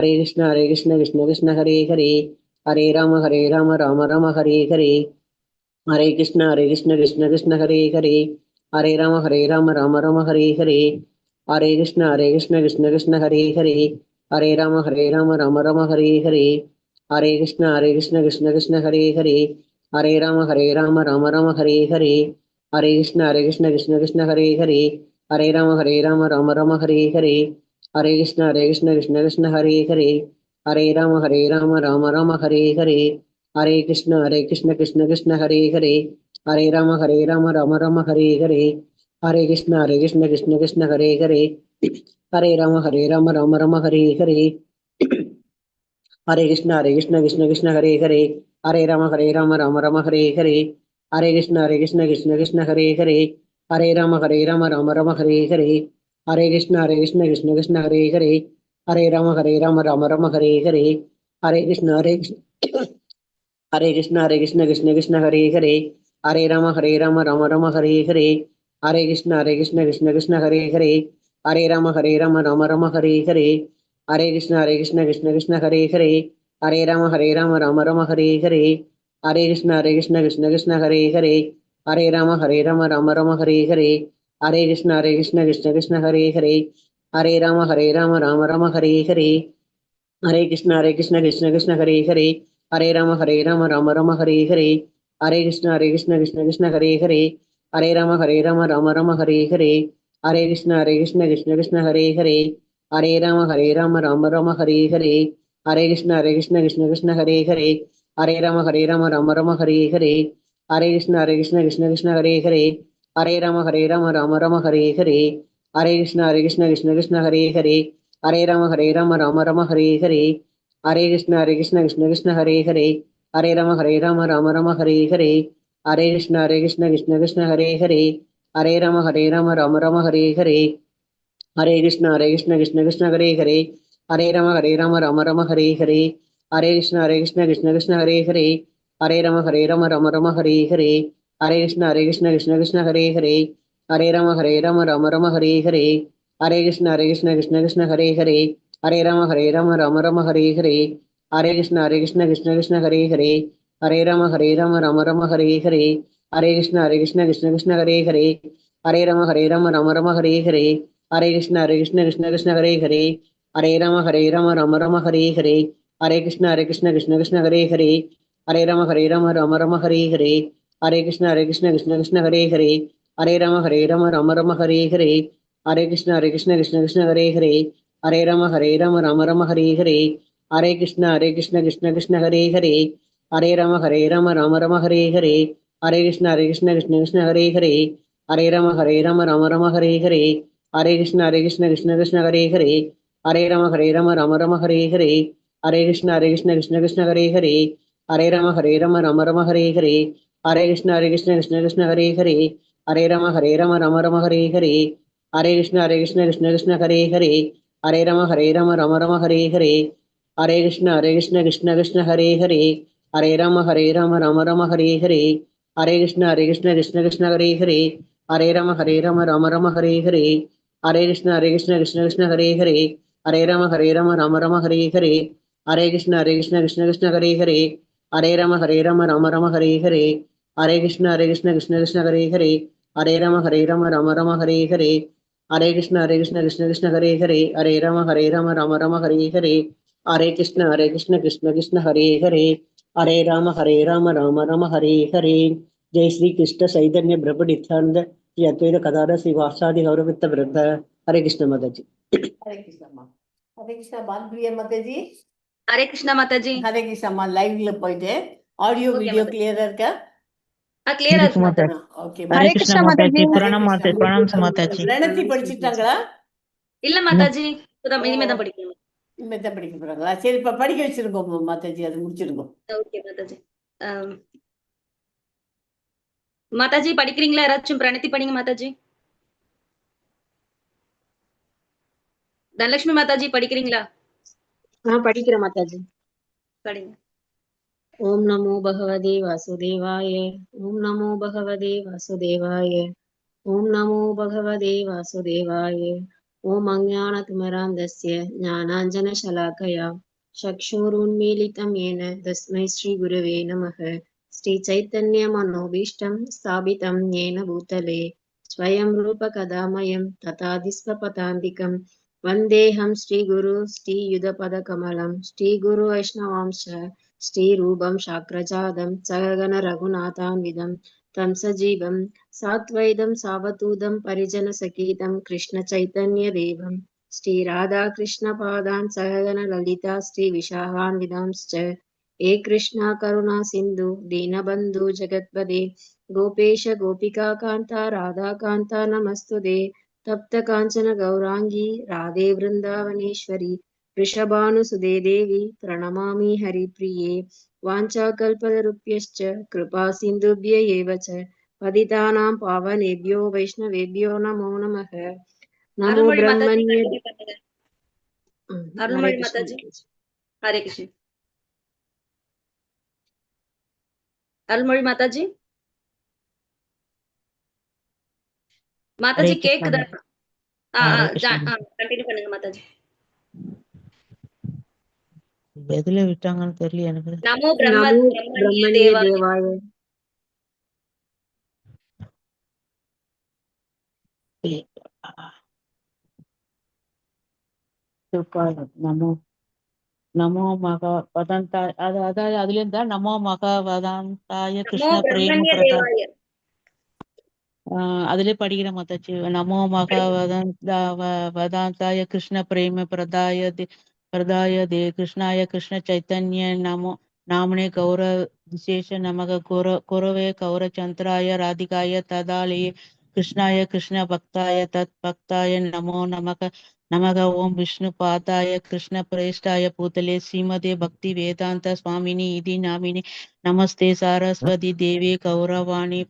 हरे कृष्ण कृष्ण कृष्ण हरे हरे, हरे राम राम राम हरे हरे, हरे कृष्ण कृष्ण कृष्ण हरे हरे, हरे राम राम हरे हरे, हरे कृष्ण कृष्ण कृष्ण हरे हरे, हरे राम राम हरे हरे, हरे कृष्ण कृष्ण कृष्ण हरे हरे, हरे राम राम हरे हरे, हरे कृष्ण कृष्ण कृष्ण हरे हरे, हरे राम राम हरे हरे, हरे कृष्ण कृष्ण हरे हरे, हरे राम राम हरे हरे, हरे कृष्ण कृष्ण कृष्ण हरे हरे, हरे राम राम हरे हरे, हरे कृष्ण कृष्ण कृष्ण हरे हरे, हरे राम राम हरे हरे, हरे कृष्ण कृष्ण कृष्ण हरे हरे, हरे राम राम हरे हरे, हरे कृष्ण कृष्ण कृष्ण हरे हरे, हरे राम राम हरे हरे, हरे कृष्ण कृष्ण कृष्ण हरे हरे, हरे राम राम हरे हरे, हरे कृष्ण कृष्ण कृष्ण कृष्ण हरे हरे, हरे राम राम हरे हरे, हरे कृष्ण कृष्ण कृष्ण हरे हरे, हरे राम राम हरे हरे, हरे कृष्ण कृष्ण कृष्ण हरे हरे, हरे राम राम हरे हरे, हरे कृष्ण कृष्ण कृष्ण हरे हरे, हरे राम राम हरे हरे, हरे कृष्ण कृष्ण कृष्ण हरे हरे, हरे राम राम हरे हरे, हरे कृष्ण कृष्ण कृष्ण हरे हरे, हरे राम राम हरे हरे, हरे कृष्ण कृष्ण कृष्ण हरे हरे, हरे राम राम हरे हरे, हरे कृष्ण कृष्ण कृष्ण हरे हरे, हरे राम राम हरे हरे, हरे कृष्ण कृष्ण कृष्ण हरे हरे, हरे राम राम हरे हरे, हरे कृष्ण कृष्ण कृष्ण हरे हरे, हरे राम राम हरे हरे, हरे कृष्ण कृष्ण कृष्ण हरे हरे, हरे राम राम हरे हरे, हरे कृष्ण कृष्ण कृष्ण हरे हरे, हरे राम राम हरे हरे, हरे कृष्ण कृष्ण कृष्ण हरे हरे, हरे राम राम हरे हरे, हरे कृष्ण कृष्ण कृष्ण हरे हरे, हरे राम राम हरे हरे, हरे कृष्ण कृष्ण कृष्ण हरे हरे, हरे राम राम हरे हरे, हरे कृष्ण कृष्ण कृष्ण हरे हरे, हरे राम राम हरे हरे, हरे कृष्ण कृष्ण कृष्ण हरे हरे, हरे राम राम हरे हरे, हरे कृष्ण कृष्ण कृष्ण हरे हरे, हरे राम राम हरे हरे, हरे कृष्ण कृष्ण कृष्ण हरे हरे, हरे राम राम हरे हरे, हरे कृष्ण कृष्ण कृष्ण हरे हरे, हरे राम राम हरे हरे, हरे कृष्ण कृष्ण कृष्ण हरे हरे, हरे राम राम हरे हरे, हरे कृष्ण कृष्ण कृष्ण हरे हरे, हरे राम राम हरे हरे, हरे कृष्ण कृष्ण कृष्ण हरे हरे, हरे राम राम हरे हरे, हरे कृष्ण कृष्ण कृष्ण हरे हरे, हरे राम राम हरे हरे, हरे कृष्ण कृष्ण कृष्ण हरे हरे, हरे राम राम हरे हरे, हरे कृष्ण कृष्ण हरे हरे, हरे राम राम हरे हरे, हरे कृष्ण कृष्ण कृष्ण हरे हरे, हरे राम राम हरे हरे, हरे कृष्ण कृष्ण कृष्ण हरे हरे, हरे राम राम हरे हरे, हरे कृष्ण कृष्ण कृष्ण हरे हरे, हरे राम राम हरे हरे, हरे कृष्ण कृष्ण कृष्ण हरे हरे, हरे राम राम हरे हरे, हरे कृष्ण कृष्ण कृष्ण हरे हरे, हरे राम राम हरे हरे, हरे कृष्ण कृष्ण कृष्ण हरे हरे, हरे राम राम हरे हरे, हरे कृष्ण कृष्ण कृष्ण हरे हरे, हरे राम राम हरे हरे, हरे कृष्ण कृष्ण कृष्ण हरे हरे, हरे राम राम हरे हरे, हरे कृष्ण कृष्ण कृष्ण हरे हरे, हरे राम राम हरे हरे, हरे कृष्ण कृष्ण कृष्ण हरे हरे, हरे राम राम हरे हरे, जय श्री कृष्ण चैतन्य प्रभु नित्यानंद श्री अद्वैत गदाधर श्रीवासादि गौरवित्त वृंद, हरे कृष्ण माता जी। हरे कृष्ण अम्मा. हरे कृष्ணா பால்பிரியா மாதாஜி. ஹரே கிருஷ்ணா மாதாஜி. ஹரே கிருஷ்ணம்மா. லைவ்ல போயிட்டு ஆடியோ வீடியோ கிளியரா இருக்கா? கிளியரா இருக்கு மாதாஜி. ஓகே. हरे कृष्णा माताजी. प्रणाम माताजी. प्रणाम माताजी. பிரணத்தி படிச்சிட்டாங்களா? இல்ல மாதாஜி, இனிமே தான் படிக்கணும். இனிமே தான் படிக்க போறாங்களா? சரி, இப்ப படிக்க வச்சிருக்கோம் மாதாஜி, அது முடிச்சிருங்க. ஓகே மாதாஜி. மாதாஜி படிக்கிறீங்களா? யாராச்சும் பிரணத்தி படிங்க மாதாஜி. தனலட்சுமி மாதாஜி படிக்கிறீங்களா? படிக்கிறேன் மாதாஜி. படிங்க. ஓம் நமோ பகவதே வாசுதேவாய, ஓம் நமோ பகவதே வாசுதேவாய, ஓம் நமோ பகவதே வாசுதேவாய, ॐ अज्ञानतिमिरान्धस्य ज्ञानाञ्जनशलाकया चक्षुरुन्मीलितं येन तस्मै श्रीगुरवे नमः। श्रीचैतन्यमनोभीष्टं स्थापितं येन भूतले स्वयं रूपकदामयं तथादिस्वपदान्तिकं वन्देऽहं श्रीगुरु श्रीयुधपदकमलं श्रीगुरु वैष्णवांश श्रीरूपं शाक्रजातं सगगण रघुनाथान्वितं तं सजीवं सात्वैदं सावधूतं परिजनसहितं कृष्णचैतन्यदेवं श्रीराधाकृष्णपादान् सहगण ललिता श्रीविशाखान्वितांश्च हे कृष्णा करुणा सिन्धु दीनबन्धु जगत्पदे गोपेश गोपिकान्ता राधाकान्ता नमस्तुते तप्त काञ्चन गौराङ्गी राधे वृन्दावनेश्वरी वृषभानुसुते देवी प्रणमामि हरिप्रिये वाञ्छाकल्पतरुभ्यश्च कृपा सिन्धुभ्य एव च पतितानां पावनेभ्यो वैष्णवेभ्यो नमो नमः। नमो அருள்மொழி மாதாஜி ब्रह्मण्य continue பண்ணுங்க. हरे அருள்மொழி कृष्ण மாதாஜி माताजी। ஹரே கிருஷ்ண. அருள்மொழி மாதாஜி ஹரே மாதாஜி கிருஷ்ணா கேக்குதா? ஹரே கிருஷ்ணா கண்டினியூ பண்ணுங்க மாதாஜி. எதுல விட்டாங்கன்னு தெரியல எனக்கு. நமோ नमो பிரம்மண்ய ब्रह्मण्य தேவாய. देवाय நமோ நமோ மகா வதந்தாய அதாவது அதுல இருந்தா நமோ மகா வதந்தாய நமோ கிருஷ்ண பிரேம பிரம்மண்ய பிரதா தேவாய. அதிலே படிக்கிற மாதாச்சு. நமோ மகா வதாந்தாய கிருஷ்ண பிரேம பிரதாய தே கிருஷ்ணாய கிருஷ்ண சைத்தன்ய நமோ நாமனே கௌர விசேஷ நமக குரவே கௌர சந்திராய ராதிகாய ததாலயே கிருஷ்ணாய கிருஷ்ண பக்தாய தத் பக்தாய நமோ நமக ஓம் விஷ்ணு பாதாய கிருஷ்ண பிரேஷ்டாய பூதலே ஸ்ரீமதே பக்தி வேதாந்த சுவாமினி இதி நாமினி நமஸ்தே சாரஸ்வதி தேவி கௌரவாணி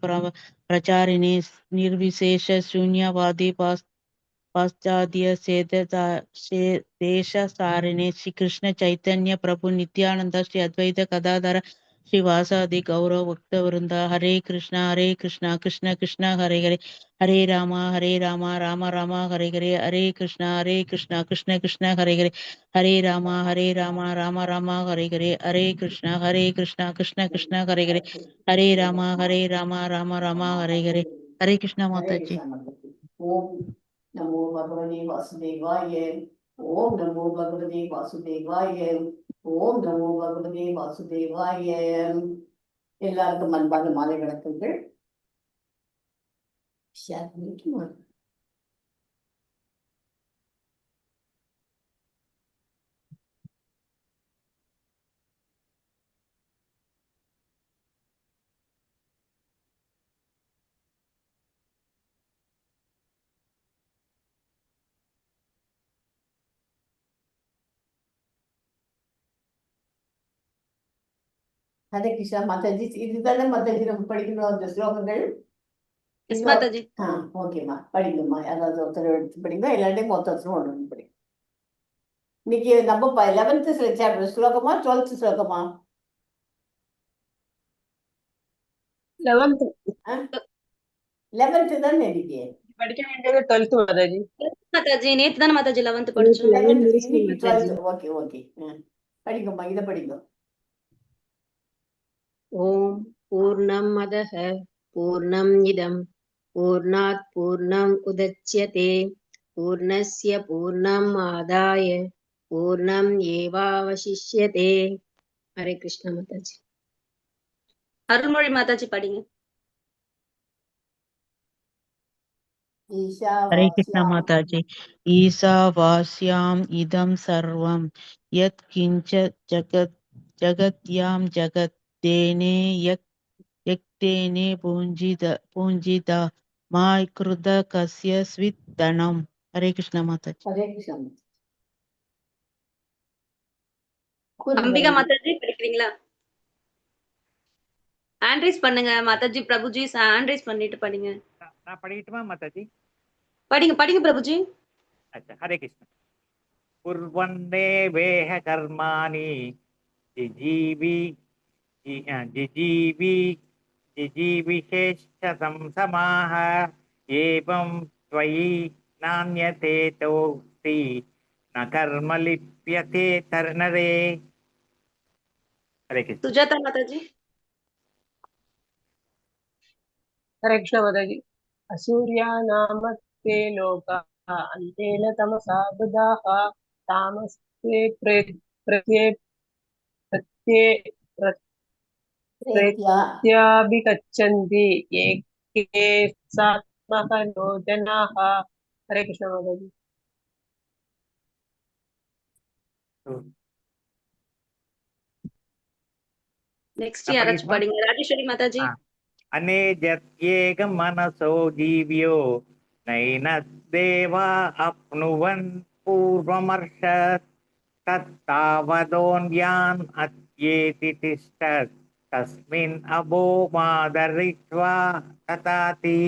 प्रचारिणे निर्विशेष शून्यवादी पाश्चात्य देश सारिणे श्री कृष्ण चैतन्य प्रभु नित्यानंद श्री अद्वैत गदाधर श्रीवासादि गौरव भक्त वृंदा हरे कृष्णा कृष्ण कृष्ण हरे हरे हरे राम राम राम हरे हरे हरे कृष्ण कृष्ण कृष्ण हरे हरे हरे राम राम राम हरे हरे हरे कृष्ण कृष्ण कृष्ण हरे हरे हरे राम राम राम हरे हरे हरे कृष्णा हरे माता जी। कृष्ण माताजी। ओम नमो भगवते वासुदेवाय। ओम नमो भगवते वासुदेवाय। ओम नमो भगवते वासुदेवाय। எல்லாருக்கும் அன்பான மாலை வணக்கங்கள். ஷேர் பண்ணிட்டு ஹரே கிருஷ்ணா மாதாஜி. இதுதானே மாதாஜி நம்ம படிக்கணும் அந்த ஸ்லோகங்கள். எஸ் மாதாஜி. ஓகேம்மா படிங்கம்மா. யாராவது ஒருத்தர் எடுத்து படிங்க, எல்லாத்தையும் மொத்தத்திலும் ஒன்று படிங்க. இன்னைக்கு நம்ம 11th chapter ஸ்லோகமா 12th ஸ்லோகமா? 11th 11th தானே இன்னைக்கு படிக்க வேண்டியது 12th மாதாஜி. மாதாஜி நேத்து தானே மாதாஜி 11th படிச்சோம். 11 முடிச்சு இன்னைக்கு மாதாஜி. 12th. Okay okay. படிங்கம்மா, இதை படிங்க. ஓம் பூர்ணம் மதः பூர்ணம் இதம் பூர்ணாத் பூர்ணம் உதச்யதே பூர்ணஸ்ய பூர்ணம் ஆதாய பூர்ணம் ஏவாவசிஷ்யதே. ஹரே கிருஷ்ண மாதாஜி. அருள்மொழி மாதாஜி படிங்க. हरे कृष्णा माता जी। ईशावास्याम् इदं सर्वं यत् किञ्च जगत्यां जगत्तेने यक्तेने पूंजिता मा कृत कस्य स्वित्तनम्। हरे कृष्णा माता जी। ஹரே கிருஷ்ணா. அம்பிகா மாதாஜி படிக்கிறீங்களா? ஹேண்ட் ரைஸ் பண்ணுங்க மாதாஜி. பிரபுஜி ஹேண்ட் ரைஸ் பண்ணிட்டு படிங்க. நான் படிக்கட்டுமா மாதாஜி? படிங்க பிரபுஜி. अच्छा, हरे कृष्ण। कुर्वन्ने वेह कर्माणि जिजीविषेष्ठ संसमाः एवं त्वयि नान्यते तोक्ति न कर्म लिप्यते नरे। हरे कृष्ण। सुजाता माताजी। हरे कृष्ण माताजी। असूर्यानामत्ते लोकाः अन्तेन तमसा बुधाः तामस्ते प्रत्ये प्रत्ये प्रेत्या प्रत्याभिगच्छन्ति ये के सात्मः नो जनाः। हरे कृष्ण माताजी। नेक्स्ट நான் யாராச்சும் படிக்கட்டுமா? படிங்க. ராஜேஸ்வரி மாதாஜி. अनेजत्येक मनसो जीव्यो नैन देवा अप्नुवन् पूर्वमर्ष तत्तावदोऽन्यान् अत्येति तिष्ठत् तस्मिन् अबो मादरित्वा तथाति।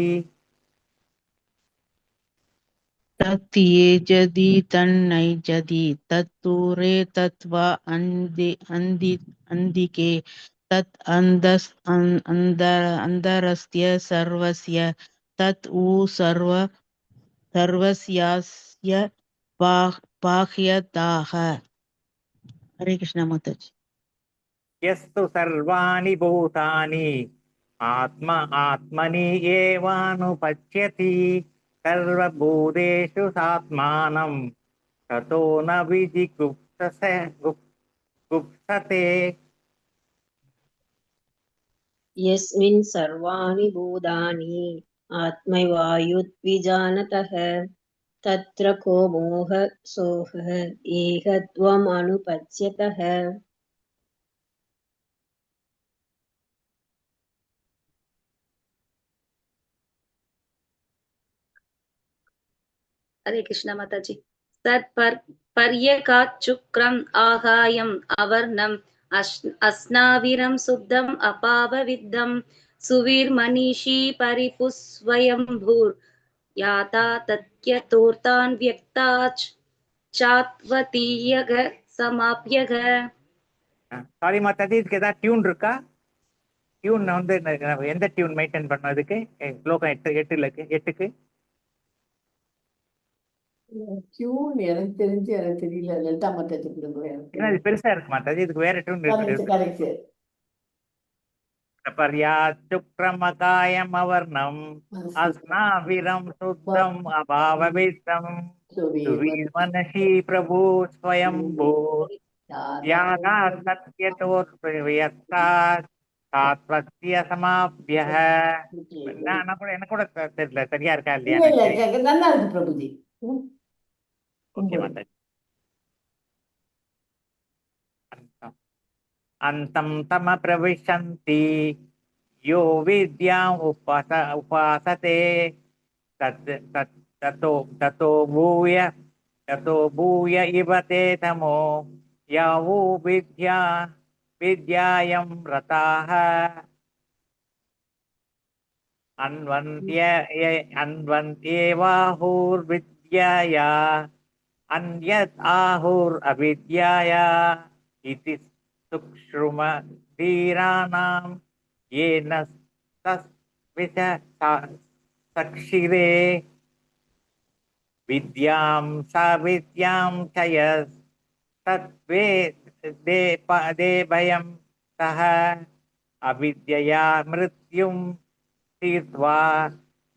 तत्येजति तन्नैजति तत्तूरे तत्वा अन्दिके तत् अन्दरस्य सर्वस्य तत् उ सर्वस्यास्य बाह्यताः। हरे कृष्ण माताजी। यस्तु सर्वाणि भूतानि आत्मनि एवानुपश्यति सर्वभूतेषु सात्मानं ततो न गुप्सते। यस्मिन् सर्वाणि भूतानि आत्मैवायुद्विजानतः तत्र को मोहः सोऽहः एकत्वम् अनुपश्यतः। हरे कृष्ण माताजी। पर्यकाच्चुक्रम् आहायम् अवर्णम् अस्नाविरं शुद्धम् अपावविद्धम् सुवीर्मनीषी परिपुस्वयंभूर् याता तत्यतोर्तान् व्यक्ताच् चात्वतीयग समाप्यग। சாரி மாத்தாஜி, இதுக்கு ஏதாவது டியூன் இருக்கா? டியூன் வந்து எந்த டியூன் மெயின்டைன் பண்ணதுக்கு? ஸ்லோகம் 8க்கு டியூன் எனக்கு தெரிஞ்சு எனக்கு தெரியல. லலிதா மாதாஜி கொடுங்க எனக்கு. ஏன்னா இது பெருசா இருக்கு மாத்தாஜி, இதுக்கு வேற டியூன் கரெக்ட் இருக்கு. கரெக்ட். पर्याच्चुक्रमकायम् अवर्णम् अस्नाविरं शुद्धम् अभाववित्तम् सुवीर्मनषि प्रभु स्वयंभू यागा सत्यतोर्यत्तात् सात्वस्य समाप्यः. நான் கூட எனக்கு கூட தெரியல சரியா இருக்கா இல்லையா இல்ல எனக்கு இல்ல தெரியும். நல்லா இருக்கு பிரபுஜி. ஓகே மாதாஜி. अन्तं तम प्रविशन्ति यो विद्याम् उपासते तत् तत् ततो ततो भूय इव ते तमो यावो विद्यायं रताः अन्वन्त्येवाहुर्विद्याया अन्यत् आहुरविद्याया इति सुक्ष्मधीराणां येन तस्विष सक्षिरे विद्यां साविद्यां च यस्तद्वेदेभयं सः अविद्यया मृत्युं तीर्त्वा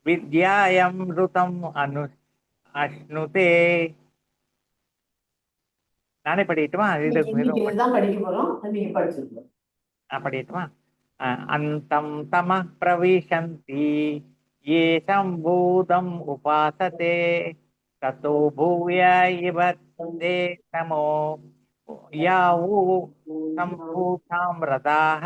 विद्यायामृतम् अश्नुते. நானே படிக்கட்டுமா? இது இன்னைக்கு இதுதான் படிக்க போறோம். நீங்க படிச்சிருக்கோம். படிக்கட்டுமா? अन्तं तमः प्रविशन्ति ये सम्भूतम् उपासते ततो भूय इव ते तमो यावु सम्भूतां रताः.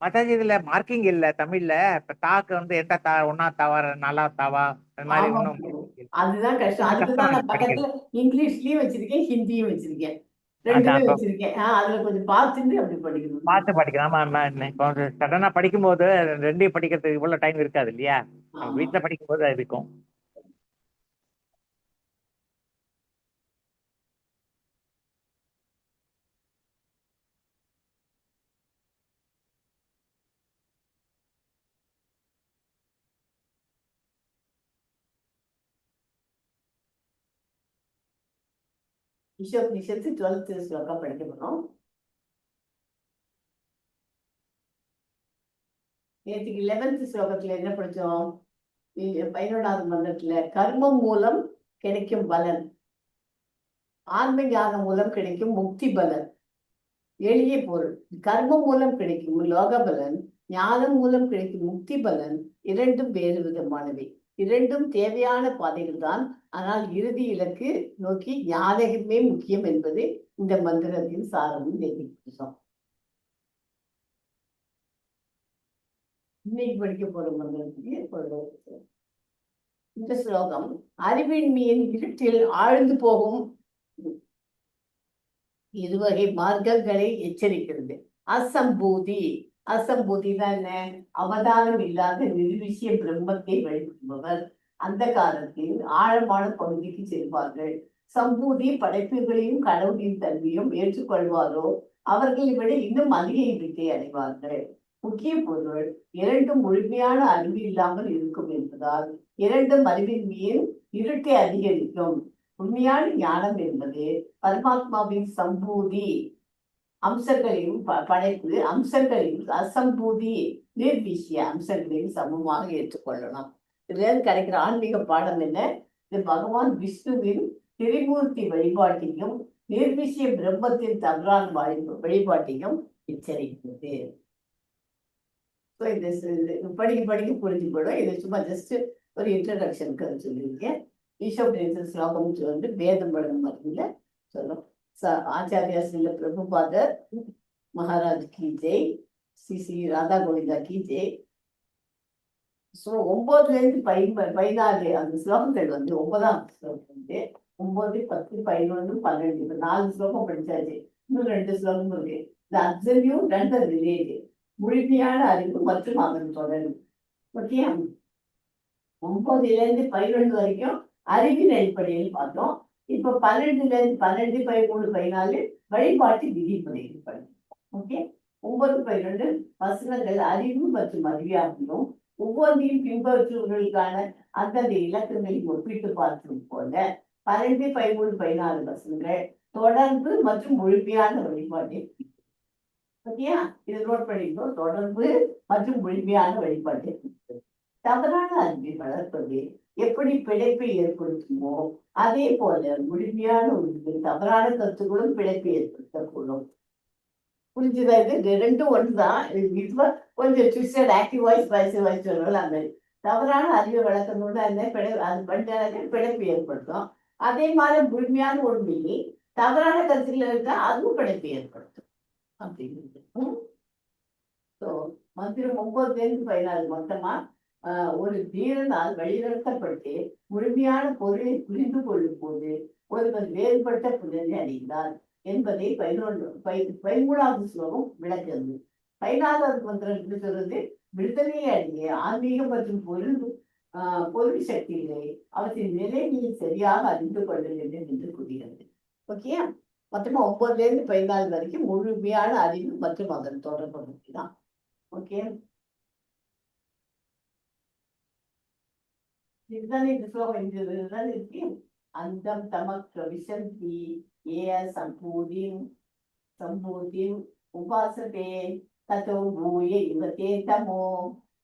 மாதாஜி இதுல மார்க்கிங் இல்ல தமிழ்ல. இப்ப தாக்கு வந்து எந்த தா, ஒன்னா தாவா, நாலா தாவா, அது மாதிரி ஆமா ஒன்றும் அதுதான் கஷ்டம். கொஞ்சம் கஷ்டமா அதுக்குதான் நான் இருக்கு பக்கத்துல படிக்கிறது. இங்கிலீஷ்லயும் வச்சிருக்கேன், ஹிந்தியும் வச்சிருக்கேன். ரெண்டுமே அதான் வச்சிருக்கேன். அதுல கொஞ்சம் பார்த்துட்டு அப்படி படிக்கணும். பார்த்து படிக்கலாம். ஆமா இப்போ சடனா படிக்கும்போது ரெண்டையும் படிக்கிறதுக்கு இவ்வளவு டைம் இருக்காது இல்லையா? நம்ம ஆமா வீட்டுல படிக்கும்போது அது இருக்கும். ஈஷோபனிஷத்து 12th ஸ்லோகம் படிக்க போறோம். நேற்றுக்கு 11th ஸ்லோகத்துல என்ன படிச்சோம்? 11வது மந்திரத்துல கர்மம் மூலம் கிடைக்கும் பலன், ஆன்ம ஞானம் மூலம் கிடைக்கும் முக்தி பலன். எளிய பொருள், கர்மம் மூலம் கிடைக்கும் லோக பலன், ஞானம் மூலம் கிடைக்கும் முக்தி பலன் இரண்டும் வேறு விதமானவை. இரண்டும் தேவையான பாதைகள் தான். ஆனால் இறுதி இலக்கு நோக்கி ஞானமே முக்கியம் என்பது இந்த மந்திரத்தின் சாரமும் தெரிவிக்கிறோம். இன்னைக்கு படிக்க போற மந்திரத்துக்கு இந்த ஸ்லோகம் அறிவின்மையின் இருட்டில் ஆழ்ந்து போகும் இருவகை மார்க்கங்களை எச்சரிக்கிறது. அசம்பூதி, அசம்பூதி தான் என்ன? அவதானம் இல்லாத நிர்விஷய பிரம்மத்தை வழிபடுபவர் அந்த காலத்தில் ஆழமான பகுதிக்கு செல்வார்கள். சம்பூதி படைப்புகளையும் கடவுளின் தன்மையும் ஏற்றுக்கொள்வாரோ அவர்களை விட இன்னும் அதிக இயற்கை அடைவார்கள். முக்கிய பொருள், இரண்டும் முழுமையான அறிவு இல்லாமல் இருக்கும் என்பதால் இரண்டும் அறிவின்மையின் இருட்டை அதிகரிக்கும். உண்மையான ஞானம் என்பது பரமாத்மாவின் சம்பூதி அம்சங்களையும் படைப்பு அம்சங்களையும் அசம்பூதி நிர்விஷய அம்சங்களையும் சமமாக ஏற்றுக்கொள்ளலாம். இதுல கிடைக்கிற ஆன்மீக பாடம் என்ன? இது பகவான் விஷ்ணுவின் திரிமூர்த்தி வழிபாட்டையும் நிர்விஷய பிரம்மத்தின் தவறான வழிபாட்டையும் எச்சரிக்கிறது. படிக்க படிக்க புரிஞ்சு போடும். இது சும்மா ஜஸ்ட் ஒரு இன்ட்ரடக்ஷனுக்கு சொல்லியிருக்கேன். ஈஷோபனிஷத் ஸ்லோகம் வந்து வேதம் படம் மாதிரில சொல்லும். ஆச்சாரியா ஸ்ரீல பிரபுபாதர் மகாராஜ் கி ஜெய், ஸ்ரீ ராதா கோவிந்தா கி ஜெய். 9ல இருந்து 14 அந்த ஸ்லோகங்கள் வந்து 9ஆம் ஸ்லோகம் வந்து 9, 10, 11, 12 இப்ப 4 ஸ்லோகம் படிச்சாச்சு. இன்னும் 2 ஸ்லோகம் இருக்கு. இந்த அப்சல்யூட் அண்ட் தி ரிலேட்டிவ், முழுமையான அறிவு மற்றும் அதன் தொடரும். ஓகே, 9ல இருந்து 11 வரைக்கும் அறிவின் அடிப்படையில் பார்த்தோம். இப்ப 12ல இருந்து 12, 13, 14 வழிபாட்டு விதிமுறைகள் பண்ணோம். ஓகே, 9, 12 வசனங்கள் அறிவு மற்றும் அறிவியாகவும் ஒவ்வொன்றையும் பின்பற்றுவர்களுக்கான அந்தந்த இலக்கங்களை ஒப்பிட்டு பார்த்தது போல 12, 13, 14 வசனங்கள் தொடர்பு மற்றும் முழுமையான வழிபாட்டை. ஓகேயா, இது நோட் பண்ணிக்கணும். தொடர்பு மற்றும் முழுமையான வழிபாட்டை. தவறான அறிவை வளர்ப்பது எப்படி பிழைப்பை ஏற்படுத்துமோ அதே போல முழுமையான உறுதி தவறான கருத்துக்களும் பிழைப்பை ஏற்படுத்தக்கூடும். புரிஞ்சுதா? இது ரெண்டும் ஒன்றுதான். இது கொஞ்சம் ட்விஸ்டட் ஆக்டிவ் வாய்ஸ் வாய்ஸ் சொல்லலாம். அந்த மாதிரி தவறான அறிவை வளர்க்கணும்னா என்ன அது பண்ண பிழைப்பு ஏற்படுத்தும். அதே மாதிரி முழுமையான உண்மையை தவறான கருத்துக்கள் இருந்தா அதுவும் பிழைப்பை ஏற்படுத்தும் அப்படிங்கிறது. மந்திரம் 9ல இருந்து 14 மொத்தமா ஒரு தீரனால் வழிநடத்தப்பட்டு முழுமையான பொருளை புரிந்து கொள்ளும் போது ஒருவர் வேறுபட்ட புரிதலை அடைந்தார் என்பதை 13வது ஸ்லோகம் விளக்குகிறது. 14வது மந்திரம் என்று சொல்றது விடுதலையை அடைய ஆன்மீகம் மற்றும் பொருள் சக்திகளை அவற்றின் நிலையை சரியாக அறிந்து கொள்ள வேண்டும் என்று கூறுகிறது. ஓகே, மொத்தமா 9ல இருந்து 14 வரைக்கும் முழுமையான அறிவு மற்றும் அதன் தொடர்பு தான். ஓகே, இதுதான் இந்த ஸ்லோகம். இதுதான் இருக்கு. அந்தம் தமக் பிரவிசந்தி ஏ சம்பூதிம் உபாசதே ததோ பூய இவதே தமோ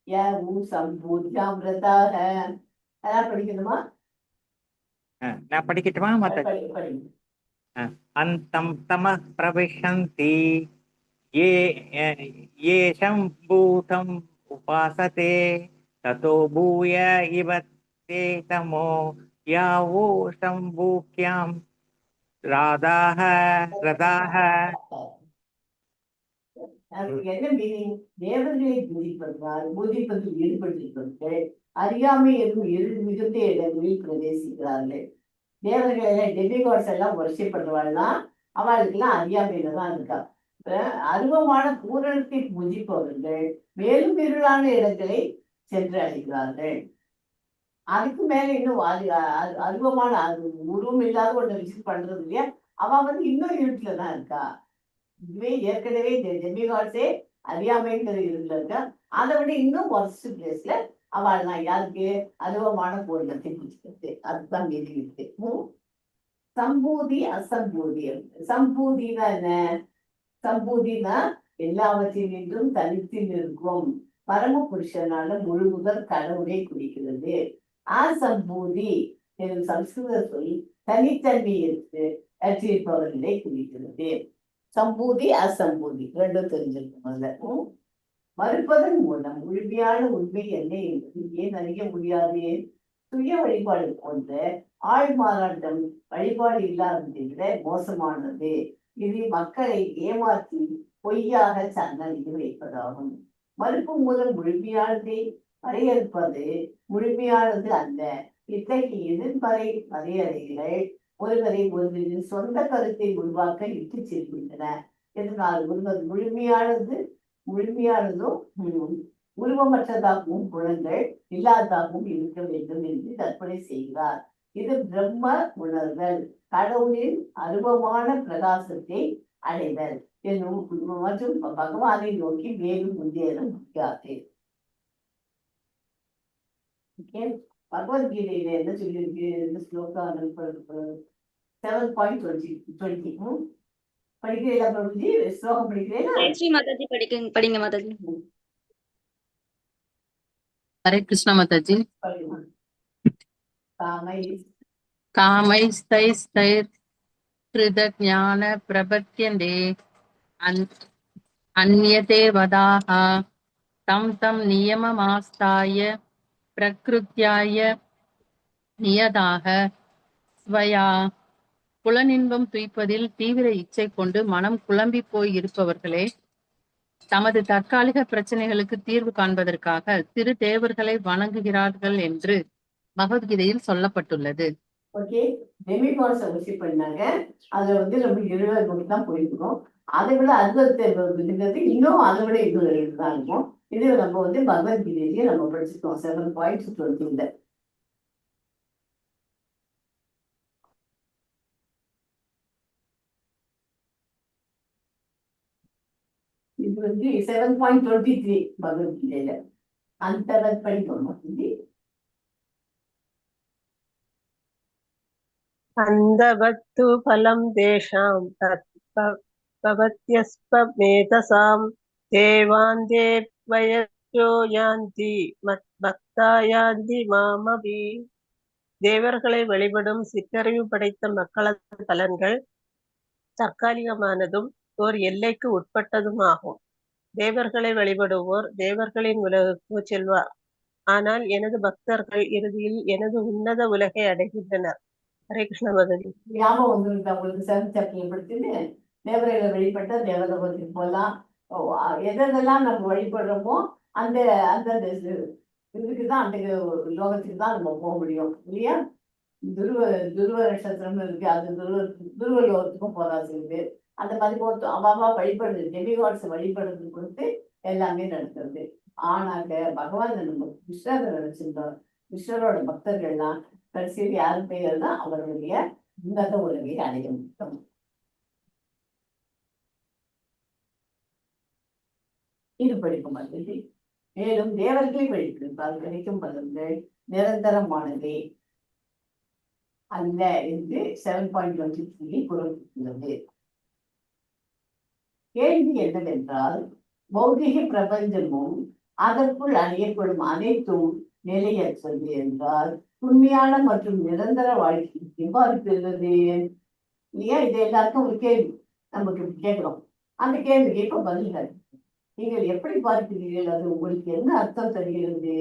ய சம்பூத்யாம்ரதாக. அதான் படிக்கணுமா? நான் படிக்கட்டுமா? அந்தம் தம பிரவிசந்தி ये शम्भूतं उपासते ततो भूय इव ते तमो यावो शम्भूक्यां राधाः रदाः. என்ன மீனிங்? தேவர்களை பூஜிப்பதில் ஈடுபட்டிருப்பவர்கள் அறியாமை எனும் மிகுந்த இடங்களில் பிரவேசிக்கிறார்கள். தேவர்களை டெமிகாட்ஸ் எல்லாம் வரிசை பண்றவாள்னா அவளுக்கு எல்லாம் அறியாமையில தான் இருக்கா. அருவமான பூரணத்தை பூஜிப்பவர்கள் மேலும் இருளான இடங்களை சென்று அடைகிறார்கள். அதுக்கு மேல இன்னும் அருவமான உருவம் இல்லாத ஒண்ணு விசிட் பண்றது இல்லையா, அவன் வந்து இன்னும் இருட்டுலதான் இருக்கா. இதுவே ஏற்கனவே டெமிகாட்ஸே அறியாமைங்கிற இருட்டுல இருக்கா. அதை விட இன்னும் ஒர்ஸ்ட் பிளேஸ்ல அவள் நான் யாருக்கு அருவமான பூரணத்தை பூஜிக்கிறது. அதுதான் மீறி இருக்கு. சம்பூதி அசம்பூதி. சம்பூதினா என்ன? சம்பூதினா எல்லாவற்றினின்றும் தனித்து நிற்கும் பரமபுருஷனான முழுமுதல் கடவுளை குறிக்கிறது. அசம்பூதி எனும் சம்ஸ்கிருத சொல் தனித்தன்மையிற்கு அற்றிருப்பவர்களை குறிக்கிறது. சம்பூதி அசம்பூதி ரெண்டும் தெரிஞ்சிருக்கும். மறுப்பதன் மூலம் முழுமையான உண்மை என்ன என்பது ஏன் அறிய முடியாது? சுய வழிபாடு போன்ற ஆழ்மாறாட்டம் வழிபாடு இல்லாததை விட மோசமானது. இது மக்களை ஏமாற்றி பொய்யாக சன்னதியில் வைப்பதாகும். மறுப்பு மூலம் முழுமையானதை வரையறுப்பது முழுமையானது அல்ல. இத்தகைய எதிர்மறை வரையறைகள் ஒருவரை ஒருவரின் சொந்த கருத்தை உருவாக்க இட்டு செல்கின்றன. இதனால் ஒருவர் முழுமையானதும் உருவமற்றதாகவும் குணங்கள் இல்லாததாகவும் இருக்க வேண்டும் என்று கற்பனை செய்கிறார். இது பிரம்ம உணர்தல், கடவுளின் அருவமான பிரகாசத்தை அடைதல் என்னும் மற்றும் பகவானை நோக்கி மேலும் முன்னேற முடியாது. பகவத்கீதையில என்ன சொல்லியிருக்கு? ஸ்லோகா 7.20 படிக்கிறீங்களா பிரபுஜி? ஸ்லோகம் படிக்கிறீங்களா? ஜெயஸ்ரீ மாதாஜி படிங்க மாதாஜி. ஹரே கிருஷ்ண மாதாஜி. காமைஸ்தைஸ்தைர் கிருதஞான பிரபத்யந்தே அந்யதே வதாஹ தம் தம் நியமமாஸ்தாய பிரக்ருத்யாய நியதாக ஸ்வயா. புலனின்பம் துய்ப்பதில் தீவிர இச்சை கொண்டு மனம் குழம்பி போய் இருப்பவர்களே தமது தற்காலிக பிரச்சனைகளுக்கு தீர்வு காண்பதற்காக திரு தேவர்களை வணங்குகிறார்கள் என்று பகவத்கீதையில் சொல்லப்பட்டுள்ளது. ஓகே, டெமிகாட்ஸை வர்ஷிப் பண்ணாங்க. அதுல நம்ம 20 கோடி தான் போயிருக்கோம். அதை விட 60 இன்னும் அதை விட 20 தான் இருக்கும். இது நம்ம பகவத்கீதையிலேயே நம்ம படிச்சிருக்கோம் 7.20. இது 7.23 பகவத்கீதையில அந்த படிக்கணும். அந்தவத்து பலம் தேஷாம் தத்பவத்யஸ்வமேதசாம் தேவாந்தே வயசோ யாந்தி பக்தா யாந்தி மாமபி. தேவர்களை வழிபடும் சிற்றறிவு படைத்த மக்களது பலன்கள் தற்காலிகமானதும் ஓர் எல்லைக்கு உட்பட்டதும் ஆகும். தேவர்களை வழிபடுவோர் தேவர்களின் உலகுக்கு செல்வார். ஆனால் எனது பக்தர்கள் இறுதியில் எனது உன்னத உலகை அடைகின்றனர். ஹரே கிருஷ்ண மாதாஜி. ஞாபகம் வந்துருக்கு உங்களுக்கு 7th சாப்டர்ல படிச்சுன்னு தேவர்களை வழிபட்ட தேவலோகத்துக்கு போகலாம். எதெல்லாம் நம்ம வழிபடுறோமோ அந்த அந்த இதுக்கு தான் அந்த லோகத்துக்கு தான் நம்ம போக முடியும் இல்லையா? துருவ நட்சத்திரம்னு இருக்கு, அது துருவ லோகத்துக்கும் போதான் செய்யுது. அந்த மாதிரி அவாவா வழிபடுறது டெமிகாட்ஸ் வழிபடுறது கொடுத்து எல்லாமே நடக்கிறது. ஆனாக்க பகவான் நம்ம கிருஷ்ணரை நினைச்சிருந்தோம். கிருஷ்ணரோட பக்தர்கள்லாம் கடைசியில் யார் பெயர் தான் அவருடைய உன்னத உலகை அடைய முடியும். இது படிக்கும் பகுதி. மேலும் தேவர்களை வழிபடுத்தால் கிடைக்கும் பலன்கள் நிரந்தரமானதே அல்ல என்று 7.23 கூறப்பட்டுள்ளது. கேள்வி என்னவென்றால், பௌதிக பிரபஞ்சமும் அதற்குள் அணியப்படும் அனைத்தும் நிலையற்றது என்றால் உண்மையான மற்றும் நிரந்தர வாழ்க்கை எவ்வாறு பெறுவது இல்லையா? இது எல்லாருக்கும் ஒரு கேள்வி நமக்கு கேட்கிறோம். அந்த கேள்விக்கு இப்ப பதில்கள் நீங்கள் எப்படி பார்க்கிறீர்கள்? அது உங்களுக்கு என்ன அர்த்தம் தருகிறது?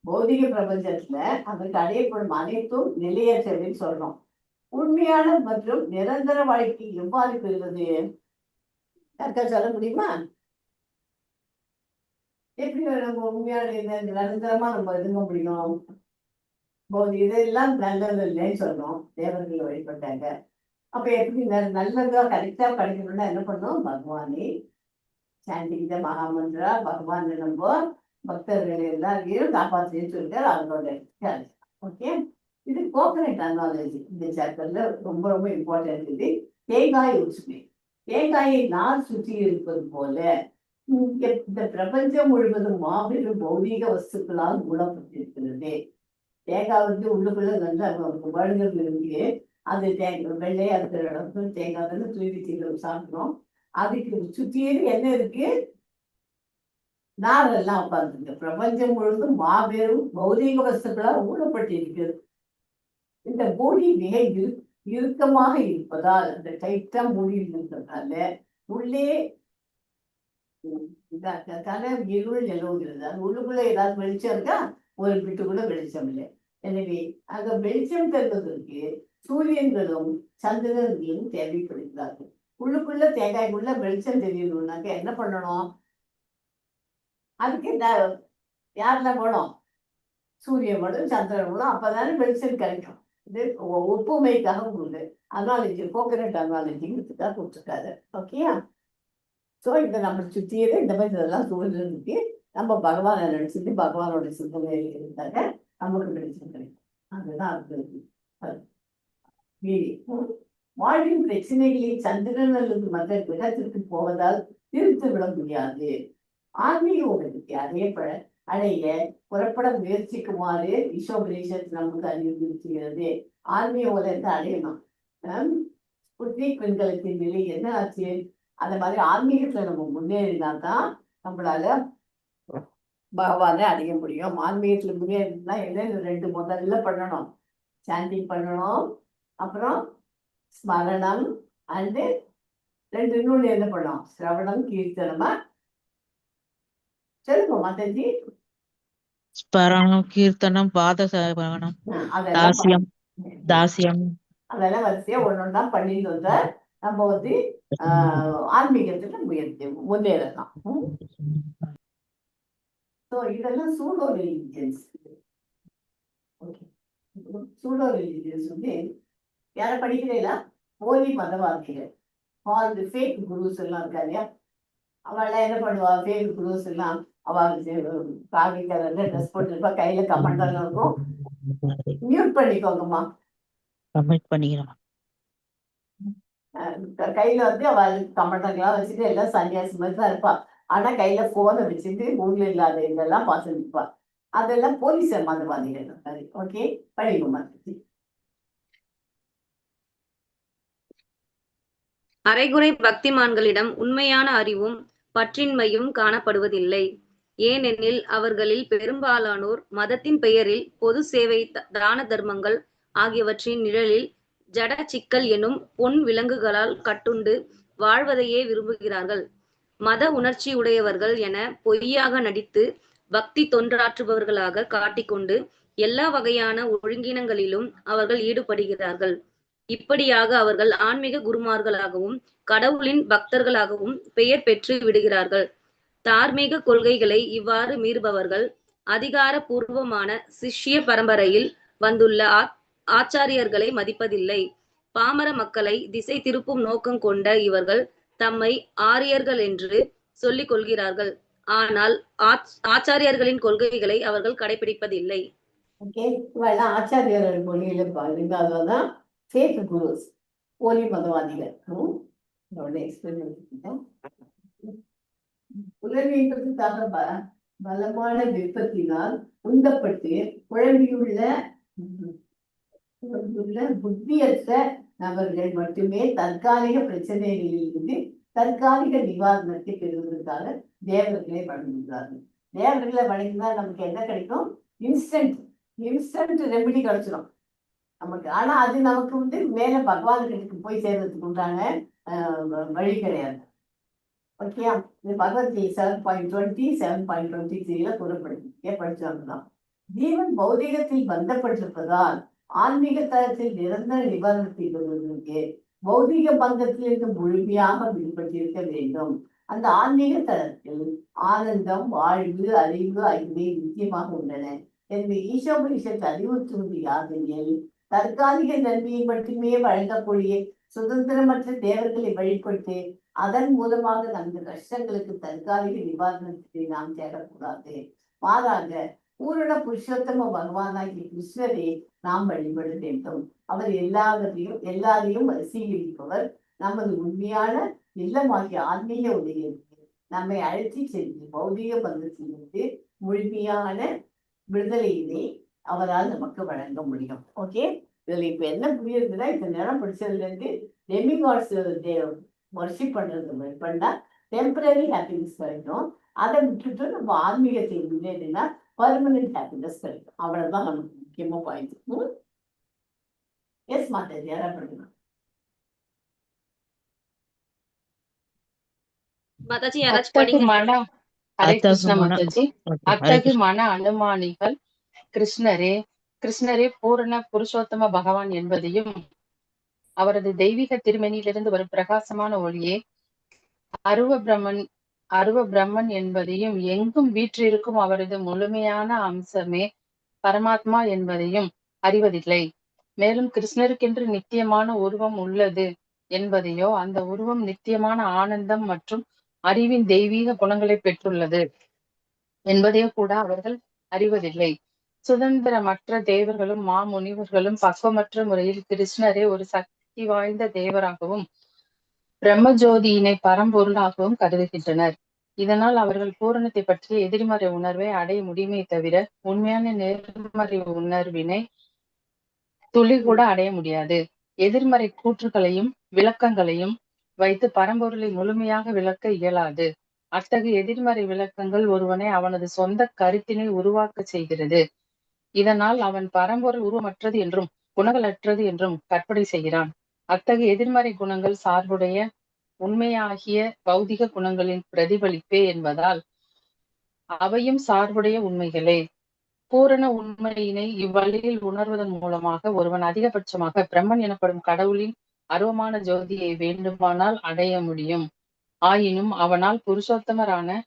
பௌதிக பிரபஞ்சத்துல அதற்கு அடையப்படும் அனைத்தும் நிலையற்றதுன்னு சொல்றோம். உண்மையான மற்றும் நிரந்தர வாழ்க்கை எவ்வாறு பெறுவது? யாருக்கா சொல்ல முடியுமா? எப்படி நம்ம உண்மையான நிரந்தரமா நம்ம இருக்க முடியும்? இதெல்லாம் நல்லது இல்லைன்னு சொல்றோம். தேவர்கள் வழிபட்டாங்க. அப்ப எப்படி நல்லதா கரெக்டா கிடைக்கணும்னா என்ன பண்ணோம்? பகவானே சாண்டிங் மகாமந்திரா பகவான் நம்ம பக்தர்கள் எல்லாரையும் காப்பாற்றின்னு சொல்லிட்டு அவங்களோட ஓகே. இது கோகனட் அனாலஜி இந்த சாப்டர்ல ரொம்ப ரொம்ப இம்பார்ட்டன்ட். இது தேங்காய் உச்சுமை. தேங்காயை நார் சுற்றி இருப்பது போல இந்த பிரபஞ்சம் முழுவதும் மாபெரும் பௌதீக வஸ்துக்களால் மூடப்பட்டிருக்கிறது. தேங்காய் வந்து உள்ளுக்குள்ள வந்து வழுங்கிறது இருக்கு. அது தேங்காய் வெள்ளையா இருக்கிற இடத்துல தேங்காய் வந்து தூவி சாப்பிடுறோம். அதுக்கு சுத்தியும் என்ன இருக்கு? நாரெல்லாம் உட்கார்ந்துருக்கு. பிரபஞ்சம் முழுவதும் மாபெரும் பௌதீக வஸ்துக்களால் ஊழப்பட்டிருக்கிறது. இந்த பூமி மிக இறுக்கமாக இருப்பதால், அந்த டைட்டா மூடி இருக்கிறதுனால உள்ளே இருள் நிலவுகிறது. அது உள்ளுக்குள்ள ஏதாவது வெளிச்சம் இருக்கா? ஒரு பிட்டுக்குள்ள வெளிச்சம் இல்லை. எனவே அங்க வெளிச்சம் தருவதற்கு சூரியன்களும் சந்திரன்களும் தேவைப்படுகிறார்கள். உள்ளுக்குள்ள தேங்காய்க்குள்ள வெளிச்சம் தெரியணும்னாக்க என்ன பண்ணணும்? அதுக்கு யாரெல்லாம் வேணும்? சூரியன் வேணும், சந்திரன் வேணும். அப்பதானே வெளிச்சம் கிடைக்கும். இது ஒப்புமைக்காக உங்களுக்கு அனாலஜி, கோகனட் அனாலஜிங்கிறதுக்காக கொடுத்துருக்காரு. ஓகேயா? ஸோ இதை நம்ம சுற்றியது இந்த மாதிரி இதெல்லாம் சூழ்நிலைக்கு நம்ம பகவானை நினைச்சிட்டு பகவானோட சிந்தனையில் இருந்தாங்க நமக்கு வெளிச்சம் கிடைக்கும். அதுதான் அது. வாழ்வின் பிரச்சனைகளை சந்திரன் அல்லது மற்ற கிரகத்திற்கு போவதால் திருத்து விட முடியாது. ஆன்மீக உலகத்தை அடைய புறப்பட முயற்சிக்குமாறு ஈசோபனிஷத் நமக்கு அறிவுறுத்துகிறது. ஆன்மீக உலகத்தை அடையணும். புத்திக் பெண்களுக்கு நிலை என்ன ஆச்சு? அந்த மாதிரி ஆன்மீகத்துல நம்ம முன்னேறினாதான் நம்மளால பகவானை அடைய முடியும். ஆன்மீகத்துல முன்னேறினா என்ன? 2 முதல்ல பண்ணணும். சாண்டிங் பண்ணணும், அப்புறம் ஸ்மரணம், அண்டு 2 இன்னொன்று என்ன பண்ணணும்? சிரவணம், கீர்த்தனமா. சொல்லுங்க மாதாஜி. ஸ்மரணம், கீர்த்தனம், பாத சேவனம், தாசியம் தாசியம் அதெல்லாம் வரிசையா ஒன்னொன்னா பண்ணிட்டு வந்தா நம்ம வந்து ஆன்மீகத்துல முன்னேறலாம். இதெல்லாம் சூடோ ரிலிஜியன்ஸ். சூடோ ரிலிஜியன்ஸ் வந்து யார படிக்கிறீங்களா? போலி மதவாதிகள், ஃபால்ஸ் ஃபேக் குருஸ் எல்லாம் இருக்கா இல்லையா? அவள் என்ன பண்ணுவா? ஃபேக் குருஸ் எல்லாம் காவி கலர்ல ட்ரெஸ் போட்டுருப்பா, கையில கமெண்ட் இருக்கும். மியூட் பண்ணிக்கோங்கம்மா. கமெண்ட் பண்ணிக்கலாம். கையில வந்து அவள் கமெண்ட்லாம் வச்சுட்டு எல்லாம் சன்னியாசி மாதிரி தான் இருப்பா. ஆனா கையில போனை வச்சுட்டு ஊர்ல இல்லாத இதெல்லாம் பார்த்து நிற்பா. அதெல்லாம் போலீஸ் மதவாதிகள். ஓகே, படிக்குமா. அரைகுறை பக்திமான்களிடம் உண்மையான அறிவும் பற்றின்மையும் காணப்படுவதில்லை. ஏனெனில் அவர்களில் பெரும்பாலானோர் மதத்தின் பெயரில் பொது சேவை, தான தர்மங்கள் ஆகியவற்றின் நிழலில் ஜட சிக்கல் எனும் பொன் விலங்குகளால் கட்டுண்டு வாழ்வதையே விரும்புகிறார்கள். மத உணர்ச்சி உடையவர்கள் என பொய்யாக நடித்து பக்தி தொண்டாற்றுபவர்களாக காட்டிக்கொண்டு எல்லா வகையான ஒழுங்கினங்களிலும் அவர்கள் ஈடுபடுகிறார்கள். இப்படியாக அவர்கள் ஆன்மீக குருமார்களாகவும் கடவுளின் பக்தர்களாகவும் பெயர் பெற்று விடுகிறார்கள். தார்மீக கொள்கைகளை இவ்வாறு மீறுபவர்கள் அதிகார பூர்வமான சிஷ்ய பரம்பரையில் வந்துள்ள ஆச்சாரியர்களை மதிப்பதில்லை. பாமர மக்களை திசை திருப்பும் நோக்கம் கொண்ட இவர்கள் தம்மை ஆரியர்கள் என்று சொல்லிக் கொள்கிறார்கள். ஆனால் ஆச்சாரியர்களின் கொள்கைகளை அவர்கள் கடைபிடிப்பதில்லை. ஆச்சாரியர்கள் மொழியில்தான் ஃபேக் குருஸ், போலி மதவாதிகள். உலகத்துக்காக பலமான விருப்பத்தினால் உந்தப்பட்டு குழம்பியுள்ள புத்தியற்ற நபர்கள் மட்டுமே தற்காலிக பிரச்சனைகளில் இருந்து தற்காலிக நிவாரணத்தை பெறுவதற்காக தேவர்களை வழங்குகிறார்கள். தேவர்களை வழங்கினா நமக்கு என்ன கிடைக்கும்? இன்ஸ்டன்ட் ரெமெடி கிடைச்சிடும் நமக்கு. ஆனா அது நமக்கு வந்து மேல பகவானுக்கு போய் சேர்றதுக்கு உண்டான வழி கிடையாது. ஓகேயா? இது பகவத்கீதை 7.20 7.23 கூறப்படுது. படிச்சோம்தான். ஜீவன் பௌதிகத்தில் பந்தப்பட்டிருப்பதால் ஆன்மீக தளத்தில் நிரந்தர நிவாரணத்தை பெறுவதற்கு பௌதிக பந்தத்திலிருந்து முழுமையாக விடுபட்டிருக்க வேண்டும். அந்த ஆன்மீக தளத்தில் ஆனந்தம், வாழ்வு, அறிவு ஆகியவை முக்கியமாக உள்ளன. எனவே ஈசோபனிஷத்து அறிவுறுத்துவது யாதெனில், தற்காலிக நன்மையை மட்டுமே வழங்கக்கூடிய சுதந்திரமற்ற தேவர்களை வழிபட்டு அதன் மூலமாக நமது கஷ்டங்களுக்கு தற்காலிக நிவாரணத்தை நாம் தேடக்கூடாது. மாறாக பூரண புருஷோத்தம பகவானாகிய கிருஷ்ணரை நாம் வழிபட வேண்டும். அவர் எல்லாரையும் வசீகரிப்பவர். நமது உண்மையான இல்லமாகிய ஆன்மீக உலகிற்கு நம்மை அழைச்சி சென்று பௌதிக பந்தத்திலிருந்து முழுமையான விடுதலையினை அவரால் நமக்கு வழங்க முடியும். ஓகே, இதுல இப்ப என்ன புரியுதுன்னா, இந்த நேரம் படிச்சதுல இருந்து டெமிகாட்ஸ் வர்ஷிப் பண்றது பண்ணா டெம்பரரி ஹாப்பினஸ் கிடைக்கும். அதை விட்டுட்டு நம்ம ஆன்மீகத்தை முன்னேறினா பர்மனன்ட் ஹாப்பினஸ் கிடைக்கும். அவ்வளவுதான் நமக்கு முக்கியமா பாயிண்ட். எஸ் மாதாஜி, யாரா பண்ணுங்க. மாதாஜி யாராச்சும் அத்தகு படிங்க. மன ஹரே அத்தகு கிருஷ்ண மன மாதாஜி. ஓகே ஹரே அத்தகு கிருஷ்ண. மன அனுமானிகள் கிருஷ்ணரே பூரண புருஷோத்தம பகவான் என்பதையும் அவரது தெய்வீக திருமணியிலிருந்து வரும் பிரகாசமான ஒளியே அருவ பிரம்மன் என்பதையும் எங்கும் வீற்றிருக்கும் அவரது முழுமையான அம்சமே பரமாத்மா என்பதையும் அறிவதில்லை. மேலும் கிருஷ்ணருக்கென்று நித்தியமான உருவம் உள்ளது என்பதையோ அந்த உருவம் நித்தியமான ஆனந்தம் மற்றும் அறிவின் தெய்வீக குணங்களை பெற்றுள்ளது என்பதையோ கூட அவர்கள் அறிவதில்லை. சுதந்திரமற்ற தேவர்களும் மாமுனிவர்களும் பக்குவமற்ற முறையில் கிருஷ்ணரே ஒரு சக்தி வாய்ந்த தேவராகவும் பிரம்மஜோதியினை பரம்பொருளாகவும் கருதுகின்றனர். இதனால் அவர்கள் பூரணத்தை பற்றிய எதிர்மறை உணர்வை அடைய முடியுமே தவிர உண்மையான நேர்மறை உணர்வினை துளி கூட அடைய முடியாது. எதிர்மறை கூற்றுகளையும் விளக்கங்களையும் வைத்து பரம்பொருளை முழுமையாக விளக்க இயலாது. அத்தகைய எதிர்மறை விளக்கங்கள் ஒருவனை அவனது சொந்த கருத்தினை உருவாக்க செய்கிறது. இதனால் அவன் பரம்பொருள் உருவமற்றது என்றும் குணங்களற்றது என்றும் கற்பனை செய்கிறான். அத்தகைய எதிர்மறை குணங்கள் சார்புடைய உண்மையாகிய பௌதிக குணங்களின் பிரதிபலிப்பே என்பதால் அவையும் சார்புடைய உண்மைகளே. பூரண உண்மையினை இவ்வழியில் உணர்வதன் மூலமாக ஒருவன் அதிகபட்சமாக பிரம்மன் எனப்படும் கடவுளின் அருவமான ஜோதியை வேண்டுமானால் அடைய முடியும். ஆயினும் அவனால் புருஷோத்தமரான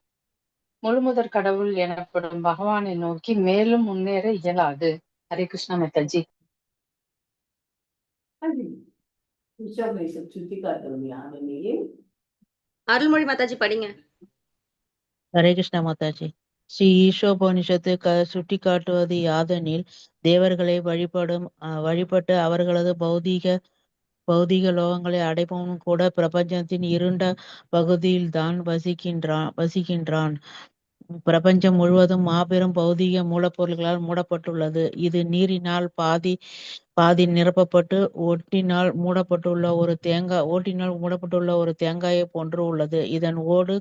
முழுமுதற் கடவுள் எனப்படும் பகவானை நோக்கி மேலும் முன்னேற இயலாது. ஹரே கிருஷ்ணா மாதாஜி. சுத்தி காட்டுறது அருள்மொழி மாதாஜி படிங்க. ஹரே கிருஷ்ண மாதாஜி. ஸ்ரீ ஈஷோபனிஷத்து சுட்டி காட்டுவது யாதெனில் தேவர்களை வழிபட்டு அவர்களது பௌதிக லோகங்களை அடைப்பவனும் கூட பிரபஞ்சத்தின் இருண்ட பகுதியில்தான் வசிக்கின்றான். பிரபஞ்சம் முழுவதும் மாபெரும் பௌதிக மூலப்பொருள்களால் மூடப்பட்டுள்ளது. இது நீரினால் பாதி நிரப்பப்பட்டு ஓட்டினால் மூடப்பட்டுள்ள ஒரு தேங்காயை போன்று உள்ளது. இதன் ஓடு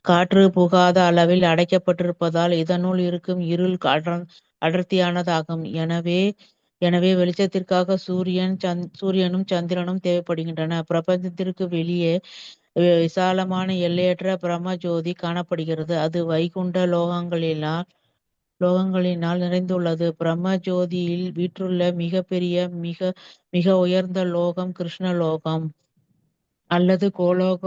காற்று புகாத அளவில் அடைக்கப்பட்டிருப்பதால் இதனுள் இருக்கும் இருள் அடர்த்தியானதாகும். எனவே வெளிச்சத்திற்காக சூரியனும் சந்திரனும் தேவைப்படுகின்றன. பிரபஞ்சத்திற்கு வெளியே விசாலமான எல்லையற்ற பிரம்ம ஜோதி காணப்படுகிறது. அது வைகுண்ட லோகங்களினால் நிறைந்துள்ளது. பிரம்ம ஜோதியில் வீற்றுள்ள மிக உயர்ந்த லோகம் கிருஷ்ண லோகம் அல்லது கோலோக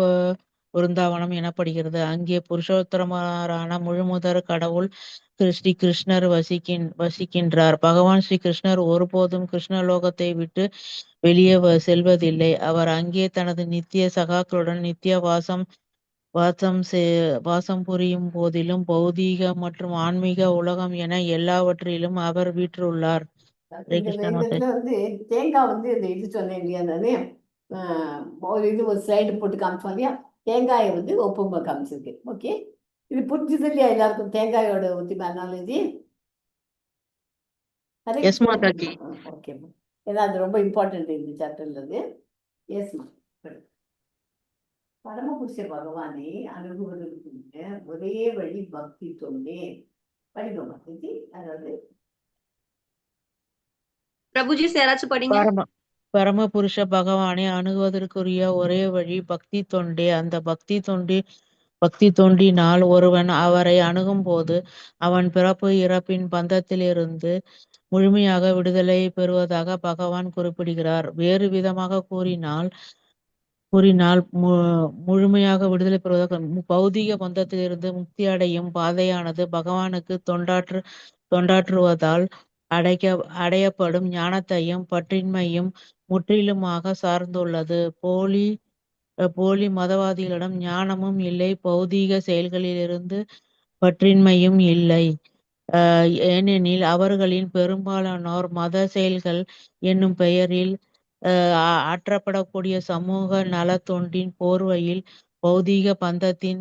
விருந்தாவனம் எனப்படுகிறது. அங்கே புருஷோத்தமரான முழுமுதற் கடவுள் ஸ்ரீ கிருஷ்ணர் வசிக்கின்றார். பகவான் ஸ்ரீ கிருஷ்ணர் ஒருபோதும் கிருஷ்ணலோகத்தை விட்டு வெளியே செல்வதில்லை. அவர் அங்கே தனது நித்திய சகாக்களுடன் நித்திய வாசம் புரியும் போதிலும் பௌதீக மற்றும் ஆன்மீக உலகம் என எல்லாவற்றிலும் அவர் வீற்றுள்ளார். தேங்காய் இது சொன்னேன் இல்லையா, நானே ஒரு ஸ்லைடு போட்டு காமிச்சோம் இல்லையா, தேங்காயை ஒப்புமை காமிச்சிருக்கு. ஓகே, இது புரிஞ்சுது இல்லையா எல்லாருக்கும் தேங்காயோட அனாலஜி? ஓகே, ஏன்னா அது ரொம்ப இம்பார்ட்டன்ட் இந்த சாப்டர்ல. எஸ், பரமபுருஷ பகவானை அணுகுவதற்கு ஒரே வழி பக்தி தொண்டே. படிக்கோங்க மாதாஜி. அதாவது பிரபுஜி யாராச்சும் படிங்க. பரமபுருஷ பகவானை அணுகுவதற்குரிய ஒரே வழி பக்தி தொண்டே. அந்த பக்தி தொண்டினால் ஒருவன் அவரை அணுகும் போது அவன் பிறப்பு இறப்பின் பந்தத்திலிருந்து முழுமையாக விடுதலை பெறுவதாக பகவான் குறிப்பிடுகிறார். வேறு விதமாக கூறினால் முழுமையாக விடுதலை பெறுவதாக பௌதிக பந்தத்திலிருந்து முக்தி அடையும் பாதையானது பகவானுக்கு தொண்டாற்றுவதால் அடையப்படும் ஞானத்தையும் பற்றின்மையும் முற்றிலுமாக சார்ந்துள்ளது. போலி மதவாதிகளிடம் ஞானமும் இல்லை, பௌதீக செயல்களிலிருந்து பற்றின்மையும் இல்லை. ஏனெனில் அவர்களின் பெரும்பாலானோர் மத செயல்கள் என்னும் பெயரில் ஆற்றப்படக்கூடிய சமூக நலத்தொண்டின் போர்வையில் பௌதீக பந்தத்தின்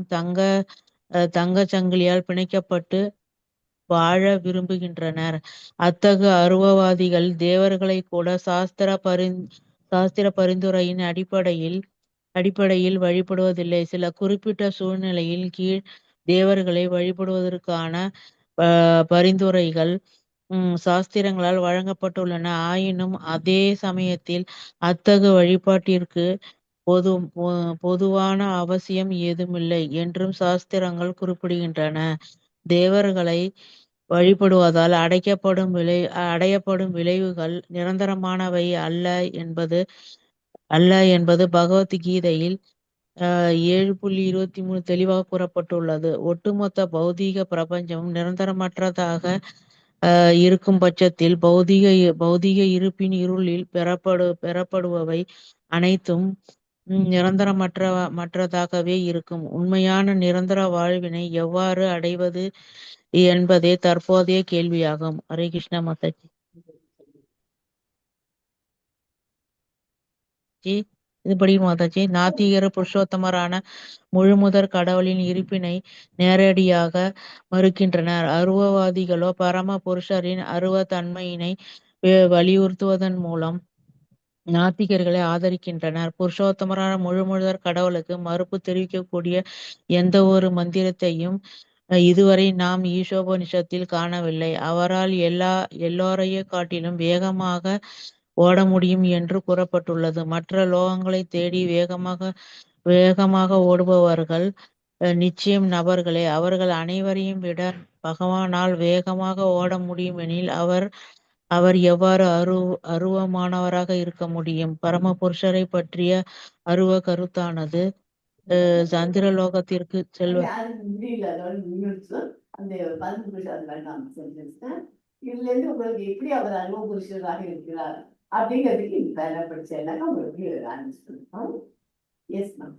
தங்க சங்கிலியால் பிணைக்கப்பட்டு வாழ விரும்புகின்றனர். அத்தகு அருவவாதிகள் தேவர்களை கூட சாஸ்திர பரிந்துரையின் அடிப்படையில் வழிபடுவதில்லை. சில குறிப்பிட்ட சூழ்நிலையின் கீழ் தேவர்களை வழிபடுவதற்கான பரிந்துரைகள் சாஸ்திரங்களால் வழங்கப்பட்டுள்ளன. ஆயினும் அதே சமயத்தில் அத்தகு வழிபாட்டிற்கு பொதுவான அவசியம் ஏதுமில்லை என்றும் சாஸ்திரங்கள் குறிப்பிடுகின்றன. தேவர்களை வழிபடுவதால் அடையப்படும் விளைவுகள் நிரந்தரமானவை அல்ல என்பது பகவத்கீதையில் 7.23 தெளிவாக கூறப்பட்டுள்ளது. ஒட்டுமொத்த பௌதீக பிரபஞ்சமும் நிரந்தரமற்றதாக இருக்கும் பட்சத்தில் பௌதீக இருப்பின் இருளில் பெறப்படுபவை அனைத்தும் நிரந்தரமற்றதாகவே இருக்கும். உண்மையான நிரந்தர வாழ்வினை எவ்வாறு அடைவது என்பதே தற்போதைய கேள்வியாகும். ஹரே கிருஷ்ணா மாதாஜி. இதுபடி மாதாஜி, நாத்திகர் புருஷோத்தமரான முழுமுதற் கடவுளின் இருப்பினை நேரடியாக மறுக்கின்றனர். அருவவாதிகளோ பரம புருஷரின் அருவ தன்மையினை வலியுறுத்துவதன் மூலம் நாத்திகர்களை ஆதரிக்கின்றனர். புருஷோத்தமரான முழுமுதற் கடவுளுக்கு மறுப்பு தெரிவிக்கக்கூடிய எந்த ஒரு மந்திரத்தையும் இதுவரை நாம் ஈஷோபனிஷத்தில் காணவில்லை. அவரால் எல்லோரையே காட்டிலும் வேகமாக ஓட முடியும் என்று கூறப்பட்டுள்ளது. மற்ற லோகங்களை தேடி வேகமாக ஓடுபவர்கள் நிச்சயம் நபர்களே. அவர்கள் அனைவரையும் விட பகவானால் வேகமாக ஓட முடியுமெனில் அவர் எவ்வாறு அருவமானவராக இருக்க முடியும்? பரமபுருஷரை பற்றிய அருவ கருத்தானது சந்திரலோகத்திற்கு முடியல. அதோட நின்றுச்சு. அந்த பரமபுருஷர் வேண்டாம் சென்டென்ஸ். இதுல இருந்து உங்களுக்கு எப்படி அவர் அருவ புருஷராக இருக்கிறார் அப்படிங்கிறதுக்கு இந்த பேரா படிச்சேன்னாக்கா உங்களுக்கு ஆரம்பிச்சிருக்கோம். Yes ma'am.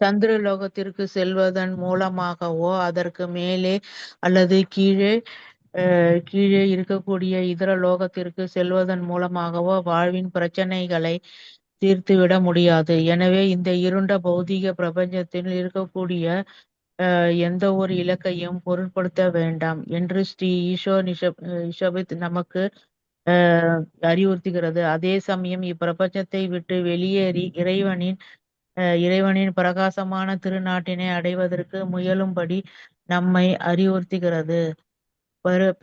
சந்திரலோகத்திற்கு செல்வதன் மூலமாகவோ அதற்கு மேலே அல்லது கீழே இருக்கக்கூடிய இதர லோகத்திற்கு செல்வதன் மூலமாகவோ வாழ்வின் பிரச்சனைகளை தீர்த்துவிட முடியாது. எனவே இந்த இருண்ட பௌதீக பிரபஞ்சத்தில் இருக்கக்கூடிய எந்த ஒரு இலக்கையும் பொருட்படுத்த வேண்டாம் என்று ஸ்ரீ ஈஷோபித் நமக்கு அறிவுறுத்துகிறது. அதே சமயம் இப்பிரபஞ்சத்தை விட்டு வெளியேறி இறைவனின் பிரகாசமான திருநாட்டினை அடைவதற்கு முயலும்படி நம்மை அறிவுறுத்துகிறது.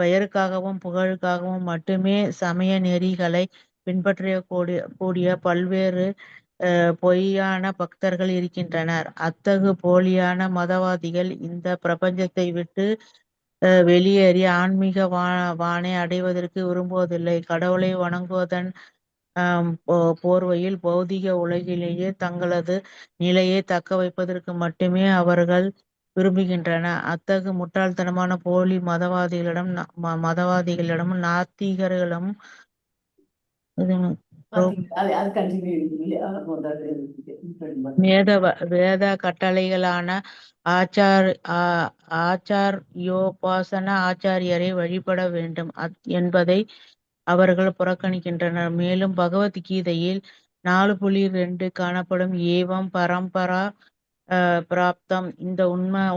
பெயருக்காகவும் புகழுக்காகவும் மட்டுமே சமய நெறிகளை பின்பற்றக்கூடிய பல்வேறு பொய்யான பக்தர்கள் இருக்கின்றனர். அத்தகு போலியான மதவாதிகள் இந்த பிரபஞ்சத்தை விட்டு வெளியேறி ஆன்மீக வானை அடைவதற்கு விரும்புவதில்லை. கடவுளை வணங்குவதன் போர்வையில் பௌதிக உலகிலேயே தங்களது நிலையை தக்க வைப்பதற்கு மட்டுமே அவர்கள் விரும்புகின்றன. அத்தகு முட்டாள்தனமான போலி மதவாதிகளிடம் நாத்திகர்களும் வேத கட்டளைகளான ஆச்சார்யோபாசன ஆச்சாரியரை வழிபட வேண்டும் என்பதை அவர்கள் புறக்கணிக்கின்றனர். மேலும் பகவத்கீதையில் 4.2 காணப்படும் ஏவம் பரம்பரா பிராப்தம், இந்த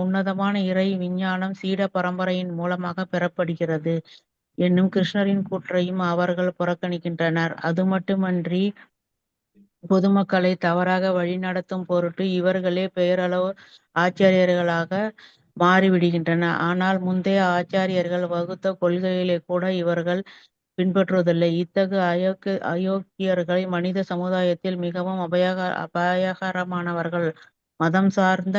உன்னதமான இறை விஞ்ஞானம் சீட பரம்பரையின் மூலமாக பெறப்படுகிறது என்னும் கிருஷ்ணரின் கூற்றையும் அவர்கள் புறக்கணிக்கின்றனர். அது மட்டுமன்றி பொதுமக்களை தவறாக வழிநடத்தும் பொருட்டு இவர்களே பெயரளவு ஆச்சாரியர்களாக மாறிவிடுகின்றனர். ஆனால் முந்தைய ஆச்சாரியர்கள் வகுத்த கொள்கைகளை கூட இவர்கள் பின்பற்றுவதில்லை. இத்தகு அயோக்கியர்கள் மனித சமுதாயத்தில் மிகவும் அபாயகரமானவர்கள். மதம் சார்ந்த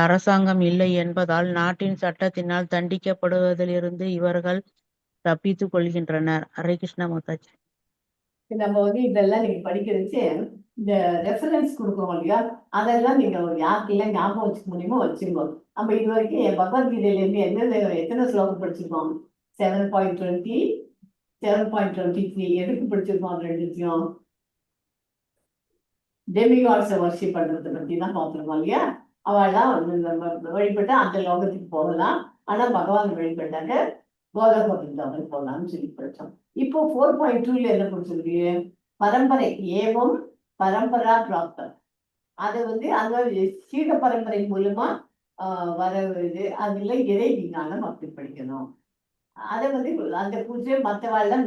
அரசாங்கம் இல்லை என்பதால் நாட்டின் சட்டத்தினால் தண்டிக்கப்படுவதிலிருந்து இவர்கள் தப்பித்துக் கொள்கின்றனர். ஹரே கிருஷ்ணா மாதாஜி. நம்ம இதெல்லாம் நீங்க படிக்கிறச்சு இந்த ரெஃபரன்ஸ் கொடுக்குறோம் இல்லையா, அதெல்லாம் நீங்க யாருக்கெல்லாம் ஞாபகம் வச்சுக்க முடியுமோ வச்சுக்கோங்க. நம்ம இது வரைக்கும் பகவத்கீதையில இருந்து எத்தனை ஸ்லோகம் படிச்சிருக்கோம்? 7.20, 7.23 எதுக்கு படிச்சிருக்கோம்? ரெண்டுத்தையும் டெமிகாட்ஸை வர்ஷிப் பண்றதை பத்தி தான் பார்த்துருக்கோம் இல்லையா. அவள்லாம் நம்ம வழிபட்டு அந்த லோகத்துக்கு போகலாம். ஆனா பகவான் வழிபட்டாங்க கோதகோவிந்தாவை போகலாம்னு சொல்லி படிச்சோம். இப்போ 4.2 என்ன படிச்சிருக்கு? பரம்பரை ஏவம் பரம்பரா பிராப்தம். அதை அந்த சீட பரம்பரை மூலமா வர இது அதுல இறை விஞ்ஞானம் அப்படி படிக்கணும். அதை வந்து அந்த பூஜை மற்றவாழ்லாம்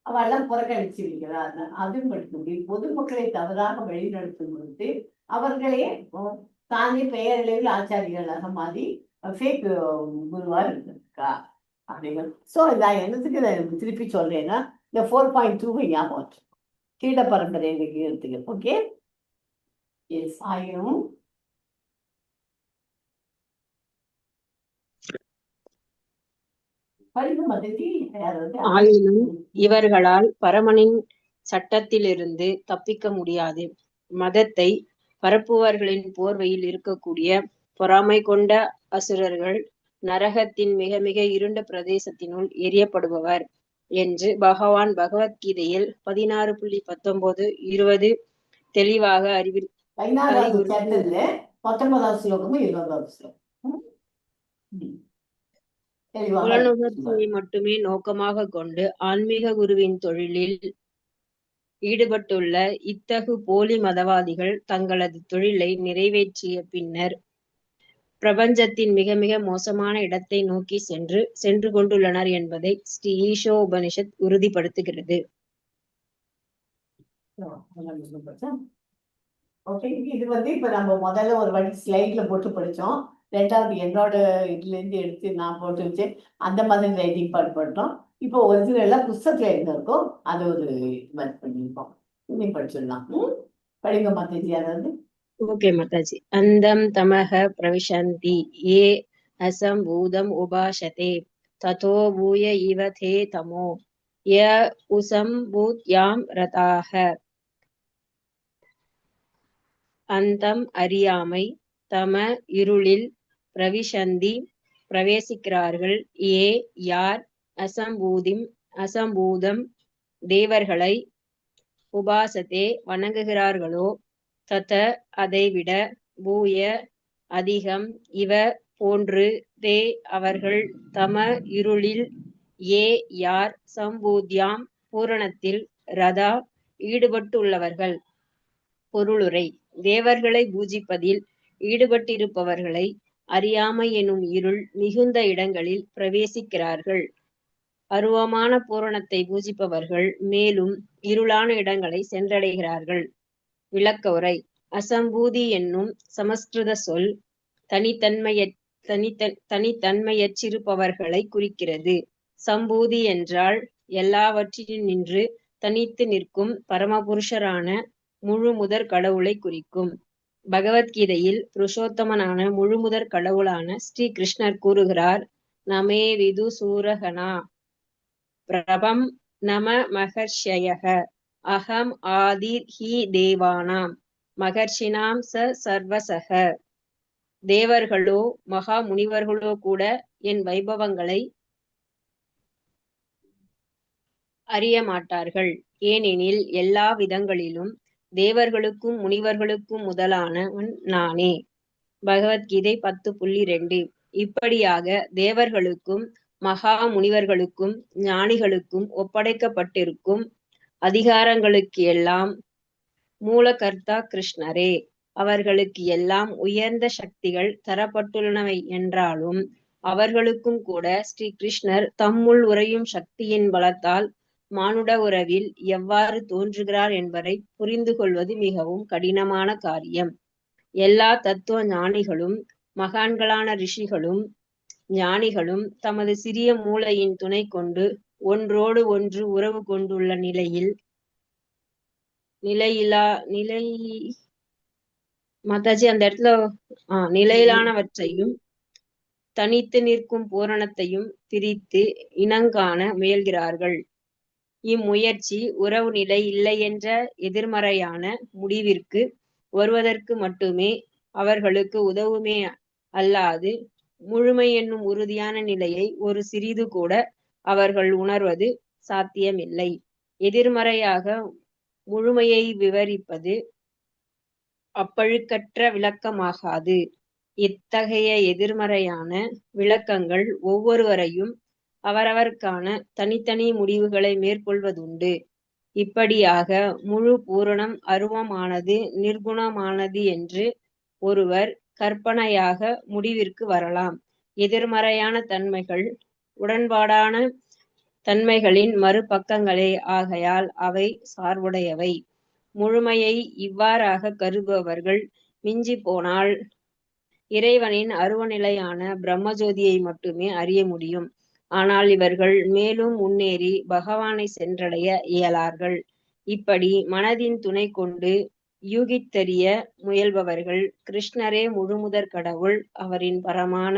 அவெல்லாம் புறக்கணிச்சு வைக்கிறார். அதுவும் படிக்க முடியும். பொதுமக்களை தவறாக வழிநடத்தும் பொழுது அவர்களே தானே பெயரளவில் ஆச்சாரிகளாக மாறி ஃபேக் குருவா இருக்கா அப்படிங்கிற. ஸோ நான் என்னத்துக்கு திருப்பி சொல்றேன்னா இந்த 4.2 ஞாபகம் கீழ பரம்பரை எடுத்துக்க. Okay, yes. ஆயினும் ஆயினும் இவர்களால் பரமனின் சட்டத்திலிருந்து தப்பிக்க முடியாது. மதத்தை பரப்புவர்களின் போர்வையில் இருக்கக்கூடிய பொறாமை கொண்ட அசுரர்கள் நரகத்தின் மிக மிக இருண்ட பிரதேசத்தினுள் எரியப்படுபவர் என்று பகவான் பகவத்கீதையில் 16.19, 20 தெளிவாக 19வது ஸ்லோகமும் 20வது ஸ்லோகம் புலனுணர்ச்சியை மட்டுமே நோக்கமாக கொண்டு ஆன்மீக குருவின் தொழிலில் ஈடுபட்டுள்ள இத்தகு போலி மதவாதிகள் தங்களது தொழிலை நிறைவேற்றிய பின்னர் பிரபஞ்சத்தின் மிக மிக மோசமான இடத்தை நோக்கி சென்று கொண்டுள்ளனர் என்பதை ஸ்ரீ ஈஷோ உபனிஷத் உறுதிப்படுத்துகிறது. இது வந்து இப்ப நம்ம முதல்ல ஒரு வாட்டி ஸ்லைட்ல போட்டு படிச்சோம். ரெண்டாவது என்னோட இதுல இருந்து எடுத்து நான் போட்டு வச்சேன். அந்த மாதிரி ரைட்டிங் பண்ணிட்டோம். இப்போ ஒரிஜினலா புஸ்தகத்துல என்ன இருக்கோ அதை ஒரு இது பண்ணிருக்கோம். இன்னும் படிச்சிடலாம். படிங்க மாதாஜி. அதாவது ஓகே மாதாஜி. அந்தம் தமக பிரவிசந்தி ஏ அசம்பூதம் உபாசதே ததோ பூய இவ தே தமோ ய உசம்பூத்யாம் ரதாக. அந்தம் அறியாமை, தம இருளில், பிரவிசந்தி பிரவேசிக்கிறார்கள், ஏ யார், அசம்பூதம் தேவர்களை, உபாசத்தே வணங்குகிறார்களோ, தத அதைவிட, பூய அதிகம், இவ போன்று, தே அவர்கள், தம இருளில், ஏ யார், சம்பூத்யாம் பூரணத்தில், ரதா ஈடுபட்டுள்ளவர்கள். பொருளுரை: தேவர்களை பூஜிப்பதில் ஈடுபட்டிருப்பவர்களை அறியாமை எனும் இருள் மிகுந்த இடங்களில் பிரவேசிக்கிறார்கள். அருவமான பூரணத்தை பூஜிப்பவர்கள் மேலும் இருளான இடங்களை சென்றடைகிறார்கள். விளக்க உரை: அசம்பூதி என்னும் சமஸ்கிருத சொல் தனித்தன்மையற்றிருப்பவர்களை குறிக்கிறது. சம்பூதி என்றால் எல்லாவற்றினின்று தனித்து நிற்கும் பரமபுருஷரான முழு முதற் கடவுளை குறிக்கும். பகவத்கீதையில் புருஷோத்தமனான முழு முதற் கடவுளான ஸ்ரீ கிருஷ்ணர் கூறுகிறார்: நமே விது சூரகனா பிரபம் நம மகர்ஷயக அகம் ஆதிர் ஹி தேவானாம் மகர்ஷினாம் சர்வசக. தேவர்களோ மகா முனிவர்களோ கூட என் வைபவங்களை அறிய மாட்டார்கள். ஏனெனில் எல்லா விதங்களிலும் தேவர்களுக்கும் முனிவர்களுக்கும் முதலானவன் நானே. பகவத்கீதை 10.2. இப்படியாக தேவர்களுக்கும் மகா முனிவர்களுக்கும் ஞானிகளுக்கும் ஒப்படைக்கப்பட்டிருக்கும் அதிகாரங்களுக்கு எல்லாம் மூலகர்த்தா கிருஷ்ணரே. அவர்களுக்கு எல்லாம் உயர்ந்த சக்திகள் தரப்பட்டுள்ளனவை என்றாலும் அவர்களுக்கும் கூட ஸ்ரீ கிருஷ்ணர் தம்முள் உறையும் சக்தியின் பலத்தால் மானுட உறவில் எவ்வாறு தோன்றுகிறார் என்பதை புரிந்து கொள்வது மிகவும் கடினமான காரியம். எல்லா தத்துவ ஞானிகளும் மகான்களான ரிஷிகளும் ஞானிகளும் தமது சிறிய மூளையின் துணை கொண்டு ஒன்றோடு ஒன்று உறவு கொண்டுள்ள மாதாஜி அந்த இடத்துல நிலையிலானவற்றையும் தனித்து நிற்கும் பூரணத்தையும் பிரித்து இனங்காண முயல்கிறார்கள். இம்முயற்சி உறவு நிலை இல்லை என்ற எதிர்மறையான முடிவிற்கு வருவதற்கு மட்டுமே அவர்களுக்கு உதவுமே அல்லாது முழுமை என்னும் உறுதியான நிலையை ஒரு சிறிது கூட அவர்கள் உணர்வது சாத்தியமில்லை. எதிர்மறையாக முழுமையை விவரிப்பது அப்பழுக்கற்ற விளக்கமாகாது. இத்தகைய எதிர்மறையான விளக்கங்கள் ஒவ்வொருவரையும் அவரவர்க்கான தனித்தனி முடிவுகளை மேற்கொள்வதுண்டு. இப்படியாக முழு பூரணம் அருவமானது நிர்குணமானது என்று ஒருவர் கற்பனையாக முடிவிற்கு வரலாம். எதிர்மறையான தன்மைகள் உடன்பாடான தன்மைகளின் மறுபக்கங்களே ஆகையால் அவை சார்புடையவை. முழுமையை இவ்வாறாக கருதுபவர்கள் மிஞ்சி போனால் இறைவனின் அருவநிலையான பிரம்மஜோதியை மட்டுமே அறிய முடியும். ஆனால் இவர்கள் மேலும் முன்னேறி பகவானை சென்றடைய இயலார்கள். இப்படி மனதின் துணை கொண்டு யூகித்தறிய முயல்பவர்கள் கிருஷ்ணரே முழுமுதற் கடவுள், அவரின் பரமான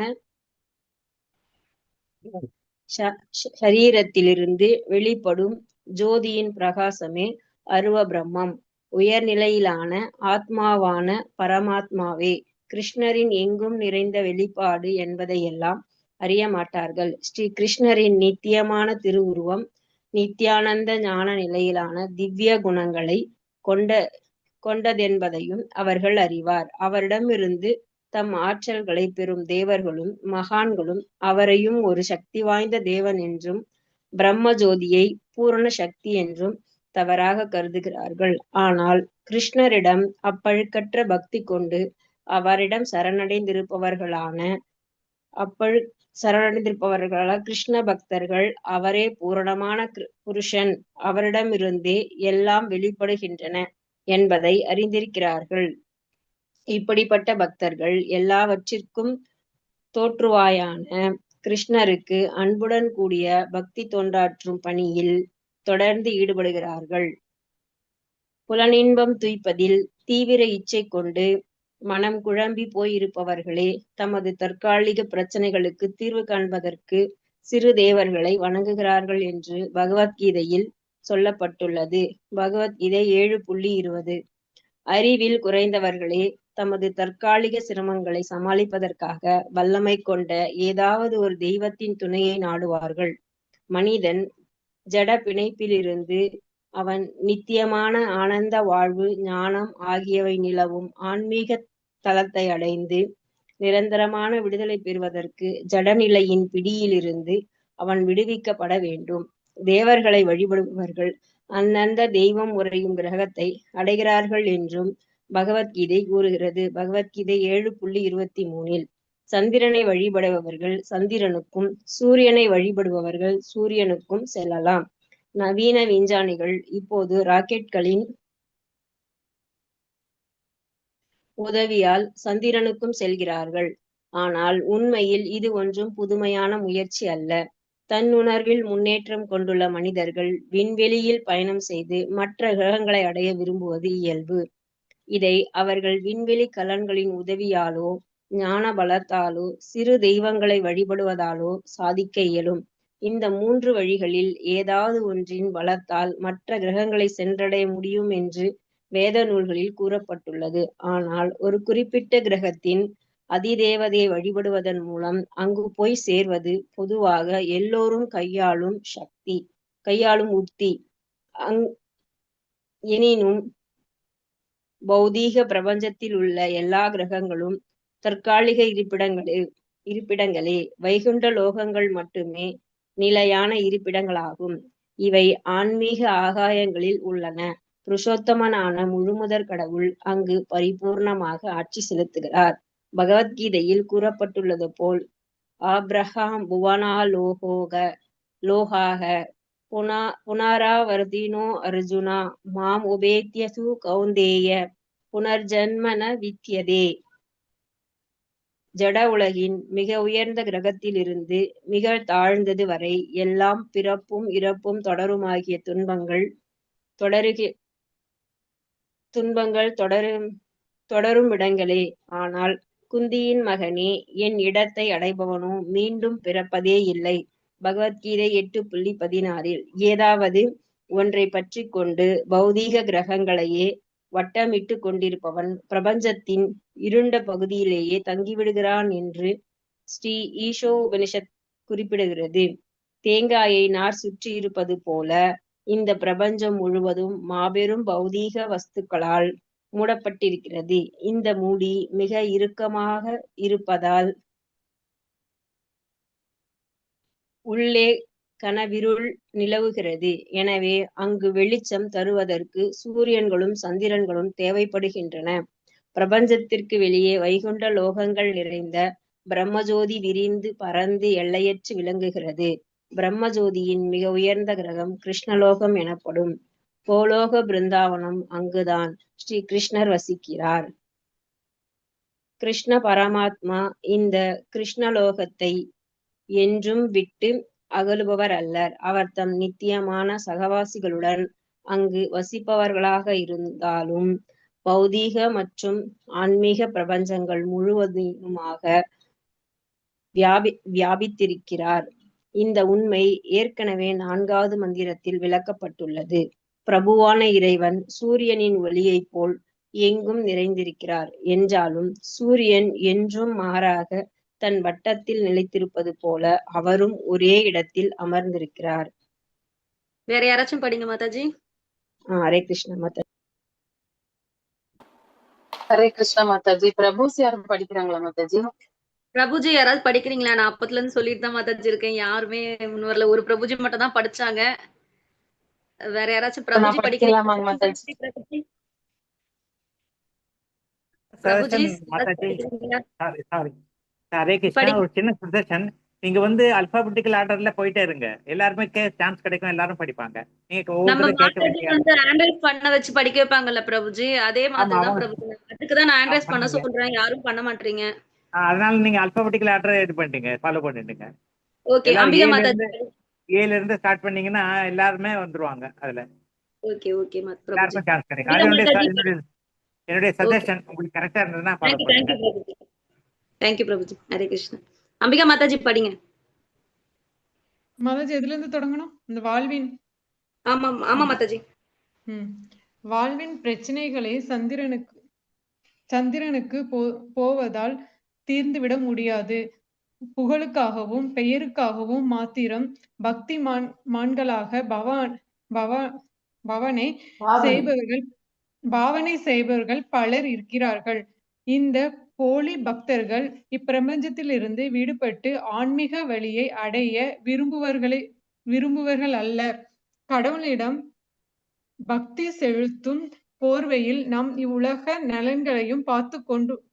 சரீரத்திலிருந்து வெளிப்படும் ஜோதியின் பிரகாசமே அருவ பிரம்மம், உயர்நிலையிலான ஆத்மாவான பரமாத்மாவே கிருஷ்ணரின் எங்கும் நிறைந்த வெளிப்பாடு என்பதையெல்லாம் அறிய மாட்டார்கள். ஸ்ரீ கிருஷ்ணரின் நித்தியமான திருவுருவம் நித்யானந்த ஞான நிலையிலான திவ்ய குணங்களை கொண்டதென்பதையும் அவர்கள் அறிவார். அவரிடமிருந்து தம் ஆற்றல்களை பெறும் தேவர்களும் மகான்களும் அவரையும் ஒரு சக்தி வாய்ந்த தேவன் என்றும் பிரம்ம ஜோதியை பூரண சக்தி என்றும் தவறாக கருதுகிறார்கள். ஆனால் கிருஷ்ணரிடம் அப்பழுக்கற்ற பக்தி கொண்டு அவரிடம் சரணடைந்திருப்பவர்களான கிருஷ்ண பக்தர்கள் அவரே பூரணமான புருஷன், அவரிடமிருந்தே எல்லாம் வெளிப்படுகின்றன என்பதை அறிந்திருக்கிறார்கள். இப்படிப்பட்ட பக்தர்கள் எல்லாவற்றிற்கும் தோற்றுவாயான கிருஷ்ணருக்கு அன்புடன் கூடிய பக்தி தொண்டாற்றும் பணியில் தொடர்ந்து ஈடுபடுகிறார்கள். புலனின்பம் துய்ப்பதில் தீவிர இச்சை கொண்டு மனம் குழம்பி போயிருப்பவர்களே தமது தற்காலிக பிரச்சனைகளுக்கு தீர்வு காண்பதற்கு சிறு தேவர்களை வணங்குகிறார்கள் என்று பகவத்கீதையில் சொல்லப்பட்டுள்ளது. பகவத்கீதை 7.20. அறிவில் குறைந்தவர்களே தமது தற்காலிக சிரமங்களை சமாளிப்பதற்காக வல்லமை கொண்ட ஏதாவது ஒரு தெய்வத்தின் துணையை நாடுவார்கள். மனிதன் ஜட பிணைப்பிலிருந்து அவன் நித்தியமான ஆனந்த வாழ்வு, ஞானம் ஆகியவை நிலவும் ஆன்மீக தளத்தை அடைந்து நிரந்தரமான விடுதலை பெறுவதற்கு ஜடநிலையின் பிடியிலிருந்து அவன் விடுவிக்கப்பட வேண்டும். தேவர்களை வழிபடுபவர்கள் அந்தந்த தெய்வம் உறையும் கிரகத்தை அடைகிறார்கள் என்றும் பகவத்கீதை கூறுகிறது. பகவத்கீதை 7.23. சந்திரனை வழிபடுபவர்கள் சந்திரனுக்கும், சூரியனை வழிபடுபவர்கள் சூரியனுக்கும் செல்லலாம். நவீன விஞ்ஞானிகள் இப்போது ராக்கெட்களின் உதவியால் சந்திரனுக்கும் செல்கிறார்கள். ஆனால் உண்மையில் இது ஒன்றும் புதுமையான முயற்சி அல்ல. தன்னுணர்வில் முன்னேற்றம் கொண்டுள்ள மனிதர்கள் விண்வெளியில் பயணம் செய்து மற்ற கிரகங்களை அடைய விரும்புவது இயல்பு. இதை அவர்கள் விண்வெளி கலன்களின் உதவியாலோ, ஞான பலத்தாலோ, சிறு தெய்வங்களை வழிபடுவதாலோ சாதிக்க இயலும். இந்த 3 வழிகளில் ஏதாவது ஒன்றின் பலத்தால் மற்ற கிரகங்களை சென்றடைய முடியும் என்று வேத நூல்களில் கூறப்பட்டுள்ளது. ஆனால் ஒரு குறிப்பிட்ட கிரகத்தின் அதிதேவதையை வழிபடுவதன் மூலம் அங்கு போய் சேர்வது பொதுவாக எல்லோரும் கையாளும் உத்தி. எனினும் பௌதீக பிரபஞ்சத்தில் உள்ள எல்லா கிரகங்களும் தற்காலிக இருப்பிடங்களே. வைகுண்ட லோகங்கள் மட்டுமே நிலையான இருப்பிடங்களாகும். இவை ஆன்மீக ஆகாயங்களில் உள்ளன. புருஷோத்தமனான முழுமுதற் கடவுள் அங்கு பரிபூர்ணமாக ஆட்சி செலுத்துகிறார். பகவத்கீதையில் கூறப்பட்டுள்ளது போல் ஆப்ரஹாம் லோகாக புனராவர்த்தினோ அர்ஜுனா மாம் உபேத்யசு கௌந்தேய புனர்ஜன்மன வித்யதே. ஜட உலகின் மிக உயர்ந்த கிரகத்திலிருந்து மிக தாழ்ந்தது வரை எல்லாம் பிறப்பும் இறப்பும் தொடருமாகிய துன்பங்கள் தொடரும் இடங்களே. ஆனால் குந்தியின் மகனே, என் இடத்தை அடைபவனோ மீண்டும் பிறப்பதே இல்லை. பகவத்கீதை 8.16. ஏதாவது ஒன்றை பற்றி கொண்டு பௌதீக கிரகங்களையே வட்டமிட்டு கொண்டிருப்பவன் பிரபஞ்சத்தின் இருண்ட பகுதியிலேயே தங்கிவிடுகிறான் என்று ஸ்ரீ ஈஷோ உபனிஷத் குறிப்பிடுகிறது. தேங்காயை நார் சுற்றி இருப்பது போல இந்த பிரபஞ்சம் முழுவதும் மாபெரும் பௌதீக வஸ்துக்களால் மூடப்பட்டிருக்கிறது. இந்த மூடி மிக இறுக்கமாக இருப்பதால் உள்ளே கனவிருள் நிலவுகிறது. எனவே அங்கு வெளிச்சம் தருவதற்கு சூரியன்களும் சந்திரன்களும் தேவைப்படுகின்றன. பிரபஞ்சத்திற்கு வெளியே வைகுண்ட லோகங்கள் நிறைந்த பிரம்மஜோதி விரிந்து பறந்து எல்லையற்று விளங்குகிறது. பிரம்மஜோதியின் மிக உயர்ந்த கிரகம் கிருஷ்ணலோகம் எனப்படும். கோலோக பிருந்தாவனம், அங்குதான் ஸ்ரீ கிருஷ்ணர் வசிக்கிறார். கிருஷ்ண பரமாத்மா இந்த கிருஷ்ணலோகத்தை என்றும் விட்டு அகலுபவர் அல்லர். அவர் தம் நித்தியமான சகவாசிகளுடன் அங்கு வசிப்பவர்களாக இருந்தாலும் பௌதீக மற்றும் ஆன்மீக பிரபஞ்சங்கள் முழுவதுமாக வியாபித்திருக்கிறார். இந்த உண்மை ஏற்கனவே 4வது மந்திரத்தில் விளக்கப்பட்டுள்ளது. பிரபுவான இறைவன் சூரியனின் ஒளியைப் போல் எங்கும் நிறைந்திருக்கிறார் என்றாலும் சூரியன் என்றும் மாறாக தன் வட்டத்தில் நிலைத்திருப்பது போல அவரும் ஒரே இடத்தில் அமர்ந்திருக்கிறார். வேற யாராச்சும் படிங்க மாதாஜி. ஹரே கிருஷ்ண மாதாஜி. ஹரே கிருஷ்ணா மாதாஜி. பிரபுஸ் யாரும் படிக்கிறாங்களா மாதாஜி? பிரபுஜி யாராவது படிக்கிறீங்களா? நான் அப்பத்துல இருந்து சொல்லிட்டு தான் மாதாஜி இருக்கேன். யாருமே முன் வரல. ஒரு பிரபுஜி மட்டும் தான் படிச்சாங்க. வேற யாராச்சும் பிரபுஜி படிக்கலாமா மாதாஜி? பிரபுஜி ஹரே கிருஷ்ணா. ஒரு சின்ன சஜஷன், நீங்க வந்து அல்பாபெட்டிக்கல் ஆர்டர்ல போயிட்டே இருங்க. எல்லாருமே சான்ஸ் கிடைக்கும், எல்லாரும் படிப்பாங்க. நீங்க ஒவ்வொருத்தரும் கேட்க வந்து ஆண்ட்ராய்ட் பண்ண வச்சு படிக்க வைப்பாங்கல்ல பிரபுஜி, அதே மாதிரி தான் பிரபுஜி. அதுக்கு தான் நான் ஆண்ட்ராய்ட் பண்ண சொல்றேன், யாரும் பண்ண மாட்டீங்க. அதனால நீங்க அல்பாபெட்டிக்கல் ஆர்டர் இது பண்ணிட்டீங்க, ஃபாலோ பண்ணிட்டீங்க. ஓகே, அம்பிகா மாதாஜி ஏல இருந்து ஸ்டார்ட் பண்ணீங்கன்னா எல்லாருமே வந்துருவாங்க அதுல. ஓகே ஓகே பிரபுஜி, எல்லாருக்கும் சான்ஸ் கிடைக்கும். அது என்னுடைய சஜஷன். உங்களுக்கு கரெக்டா இருந்ததுன்னா ஃபாலோ பண்ணுங்க. தேங்க்யூ பிரபுஜி. ஹரே கிருஷ்ணா. அம்பிகா மாதாஜி படிங்க. மாதாஜி எதுல இருந்து தொடங்கணும்? இந்த வாழ்வின். ஆமா ஆமா மாதாஜி. வாழ்வின் பிரச்சனைகளை சந்திரனுக்கு போவதால் தீர்ந்துவிட முடியாது. புகழுக்காகவும் பெயருக்காகவும் மாத்திரம் பக்தி மான்களாக பாவனை செய்பவர்கள் பலர் இருக்கிறார்கள். இந்த போலி பக்தர்கள் இப்பிரபஞ்சத்திலிருந்து விடுபட்டு ஆன்மீக வழியை அடைய விரும்புவர்கள் அல்லர். கடவுளிடம் பக்தி செலுத்தும் போர்வையில் நம் இவ்வுலக நலன்களையும்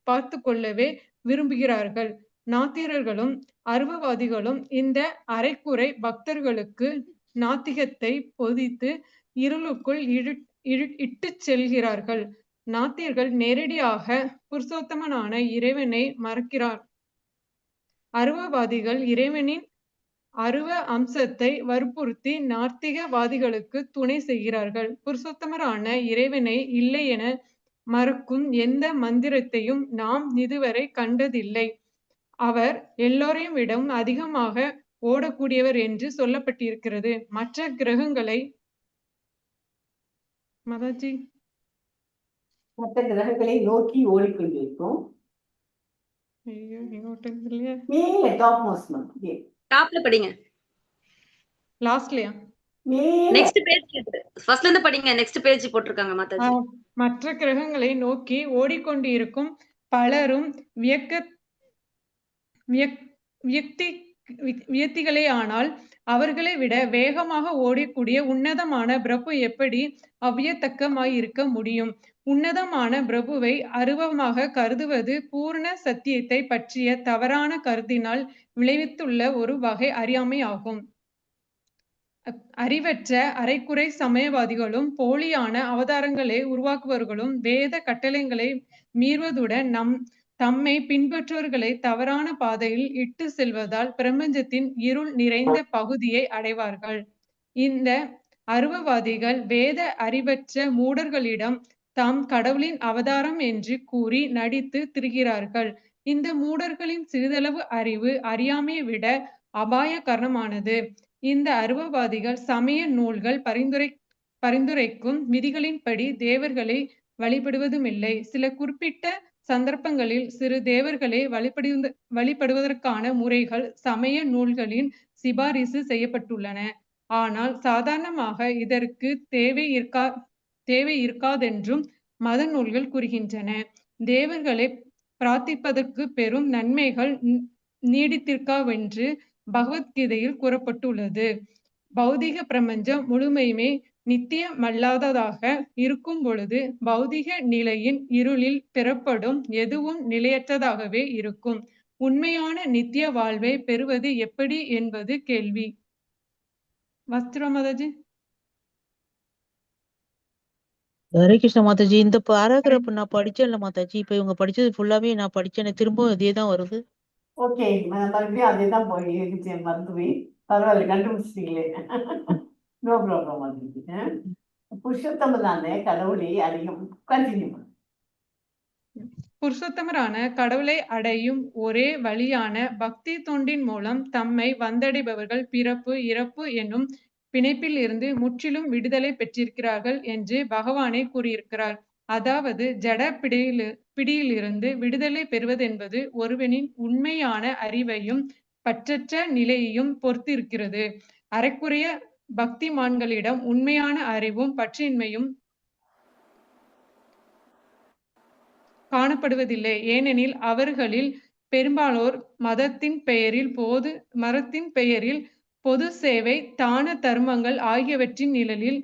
பார்த்து கொள்ளவே விரும்புகிறார்கள். நாத்திகர்களும் அருவவாதிகளும் இந்த அரைக்குறை பக்தர்களுக்கு நாத்திகத்தை பொதித்து இருளுக்குள் இட்டுச் செல்கிறார்கள். நாத்திகர்கள் நேரடியாக புருஷோத்தமனான இறைவனை மறக்கிறார். அருவவாதிகள் இறைவனின் அருவ அம்சத்தை வற்புறுத்தி நாத்திகவாதிகளுக்கு துணை செய்கிறார்கள். புருஷோத்தமரான இறைவனை இல்லை என மறுக்கும் எந்த மந்திரத்தையும் நாம் இதுவரை கண்டதில்லை. அவர் எல்லோரையும் விடவும் அதிகமாக ஓடக்கூடியவர் என்று சொல்லப்பட்டிருக்கிறது. மற்ற கிரகங்களை மாதாஜி மற்ற கிரகங்களை நோக்கி ஓடிக்கொண்டிருக்கும். டாப்ல படிங்க. லாஸ்ட்லயா? நெக்ஸ்ட் பேஜ் ஃபர்ஸ்ட்ல இருந்து படிங்க. நெக்ஸ்ட் பேஜ் போட்டுருக்காங்க மாதாஜி. மற்ற கிரகங்களை நோக்கி ஓடிக்கொண்டிருக்கும் பலரும் வியக்திகளே. ஆனால் அவர்களை விட வேகமாக ஓடக்கூடிய உன்னதமான பிரபு எப்படி அவ்வியத்தக்கமாயிருக்க முடியும்? உன்னதமான பிரபுவை அருவமாக கருதுவது பூர்ண சத்தியத்தை பற்றிய தவறான கருத்தினால் விளைவித்துள்ள ஒரு வகை அறியாமை ஆகும். அறிவற்ற அரைக்குறை சமயவாதிகளும் போலியான அவதாரங்களை உருவாக்குவர்களும் வேத கட்டளைகளை மீறுவதுடன் தம்மை பின்பற்றுவர்களை தவறான பாதையில் இட்டு செல்வதால் பிரபஞ்சத்தின் இருள் நிறைந்த பகுதியை அடைவார்கள். இந்த அருவவாதிகள் வேத அறிவற்ற மூடர்களிடம் தாம் கடவுளின் அவதாரம் என்று கூறி நடித்து திரிகிறார்கள். இந்த மூடர்களின் சிறிதளவு அறிவு அறியாமையை விட அபாயகரமானது. இந்த அருவவாதிகள் சமய நூல்கள் பரிந்துரைக்கும் விதிகளின்படி தேவர்களை வழிபடுவதுமில்லை. சில குறிப்பிட்ட சந்தர்ப்பங்களில் சிறு தேவர்களை வழிபடுவதற்கான முறைகள் சமய நூல்களின் சிபாரிசு செய்யப்பட்டுள்ளன. ஆனால் சாதாரணமாக இதற்கு தேவை இருக்காதென்றும் மத நூல்கள் கூறுகின்றன. தேவர்களை பிரார்த்திப்பதற்கு பெரும் நன்மைகள் நீடித்திருக்காவென்று பகவத்கீதையில் கூறப்பட்டுள்ளது. பௌதிக பிரபஞ்சம் முழுமையுமே நித்தியமல்லாததாக இருக்கும் பொழுது பௌதிக நிலையின் இருளில் பெறப்படும் எதுவும் நிலையற்றதாகவே இருக்கும். உண்மையான நித்திய வாழ்வை பெறுவது எப்படி என்பது கேள்வி. வஸ்திரா மாதாஜி. ஹரே கிருஷ்ண மாதாஜி. இந்த பாராகிராஃப் நான் படிச்சேன்ல மாதாஜி. இப்ப இவங்க படிச்சது ஃபுல்லாவே நான் படிச்சேன். திரும்பவும் இதே தான் வருது. ஓகே, மறுபடியும் அதே தான் போய் இருந்துச்சு. மறந்துவி பரவாயில்ல, கண்டுபிடிச்சிட்டீங்களே. No problem. அது புருஷோத்தமதான கடவுளை அறியும். கண்டினியூ. புருஷோத்தமரான கடவுளை அடையும் ஒரே வழியான பக்தி தொண்டின் மூலம் தம்மை வந்தடைபவர்கள் பிறப்பு இறப்பு என்னும் பிணைப்பில் இருந்து முற்றிலும் விடுதலை பெற்றிருக்கிறார்கள் என்று பகவானே கூறியிருக்கிறார். அதாவது ஜட பிடியிலிருந்து விடுதலை பெறுவதென்பது ஒருவனின் உண்மையான அறிவையும் பற்றற்ற நிலையையும் பொறுத்திருக்கிறது. அரைக்குறைய பக்திமான்களிடம் உண்மையான அறிவும் பற்றின்மையும் காணப்படுவதில்லை. ஏனெனில் அவர்களில் பெரும்பாலோர் மதத்தின் பெயரில் பொது சேவை, தான தர்மங்கள் ஆகியவற்றின் நிழலில்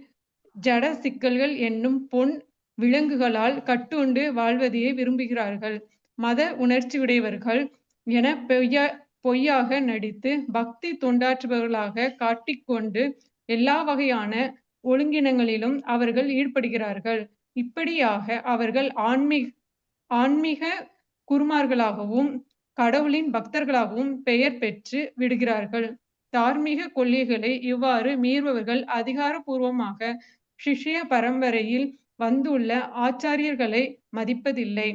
ஜட சிக்கல்கள் என்னும் பொன் விலங்குகளால் கட்டுண்டு வாழ்வதையே விரும்புகிறார்கள். மத உணர்ச்சியுடையவர்கள் என பொய்யாக நடித்து பக்தி தொண்டாற்றுபவர்களாக காட்டிக்கொண்டு எல்லா வகையான ஒழுங்கினங்களிலும் அவர்கள் ஈடுபடுகிறார்கள். இப்படியாக அவர்கள் ஆன்மீக குருமார்களாகவும் கடவுளின் பக்தர்களாகவும் பெயர் பெற்று விடுகிறார்கள். தார்மீக கொள்கைகளை இவ்வாறு மீறுபவர்கள் அதிகாரபூர்வமாக சிஷ்ய பரம்பரையில் வந்துள்ள ஆச்சாரியர்களை மதிப்பதில்லை.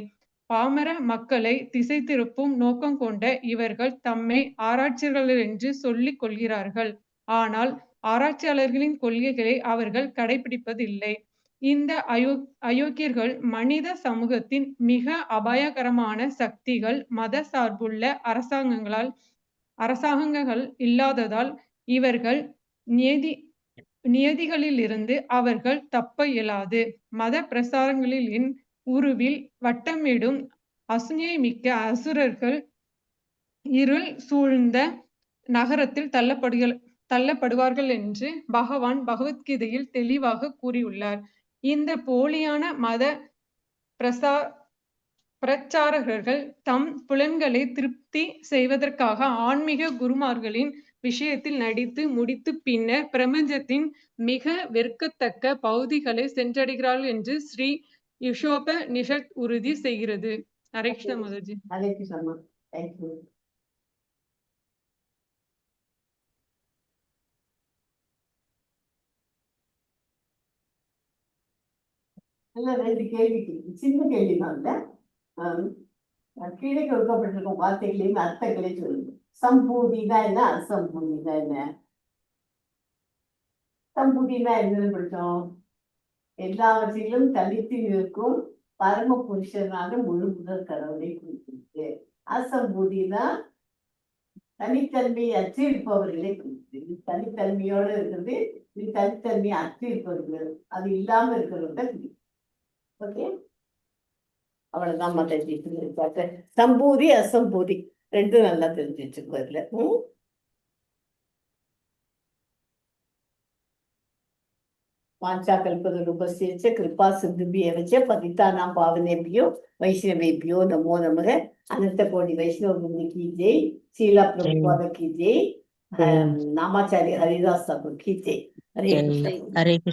பாமர மக்களை திசை திருப்பும் நோக்கம் கொண்ட இவர்கள் தம்மை ஆராய்ச்சியாளர்கள் என்று சொல்லிக் கொள்கிறார்கள். ஆனால் ஆராய்ச்சியாளர்களின் கொள்கைகளை அவர்கள் கடைபிடிப்பதில்லை. இந்த அயோக்கியர்கள் மனித சமூகத்தின் மிக அபாயகரமான சக்திகள் மத சார்புள்ள அரசாங்கங்கள் இல்லாததால் இவர்கள் நியதிகளிலிருந்து அவர்கள் தப்ப இயலாது. மத பிரசாரங்களின் உருவில் வட்டமிடும் அசுனியை மிக்க அசுரர்கள் இருள் சூழ்ந்த நகரத்தில் தள்ளப்படுவார்கள் என்று பகவான் பகவத்கீதையில் தெளிவாக கூறியுள்ளார். இந்த போலியான மத பிரச்சாரகர்கள் தம் புலன்களை திருப்தி செய்வதற்காக ஆன்மீக குருமார்களின் விஷயத்தில் நடித்து முடித்து பின்னர் பிரபஞ்சத்தின் மிக வெறுக்கத்தக்க பகுதிகளை சென்றடைகிறார்கள் என்று ஸ்ரீ யுஷோபநிஷத் உறுதி செய்கிறது. ஹரே கிருஷ்ண மாதாஜி. ஹரே கிருஷ்ணா. தேங்க்யூ. ரெண்டு கேள்வி, சின்ன கேள்வி தான். கீழே கொடுக்கப்பட்டிருக்கும் வார்த்தைகளையும் அர்த்தங்களை சொல்லுங்க. சம்பூதினா என்ன, அசம்பூதினா என்ன? சம்பூதினா என்னன்னு படிச்சோம். எல்லாவற்றிலும் தனித்து இருக்கும் பரம புருஷனாக முழு முதல் கடவுளை குறிப்பிட்டு. அசம்பூதினா தனித்தன்மையை அச்சு இருப்பவர்களை குறிப்பிட்டு. தனித்தன்மையோடு இருக்கிறது, இது தனித்தன்மையை அச்சு இருப்பவர்கள், அது இல்லாம இருக்கிறவங்க குறிப்பிட்டு. ஓகே, அவ்வளவுதான் மாதாஜி. சம்பூதி அசம்பூதி ரெண்டும் நல்லா தெரிஞ்சு வச்சுக்கோதுல. வாஞ்சா கல்பதரூபஸ்ய கிருபா சிந்துபிய வச்ச பதிதானாம் பாவனேபியோ வைஷ்ணவேபியோ நமோ நமக. அனந்த கோடி வைஷ்ணவ முனி की जय, शीला प्रभुपाद की जय, नामाचार्य हरिदास ठाकुर की जय. हरे कृष्ण. ஹரே கிருஷ்ண.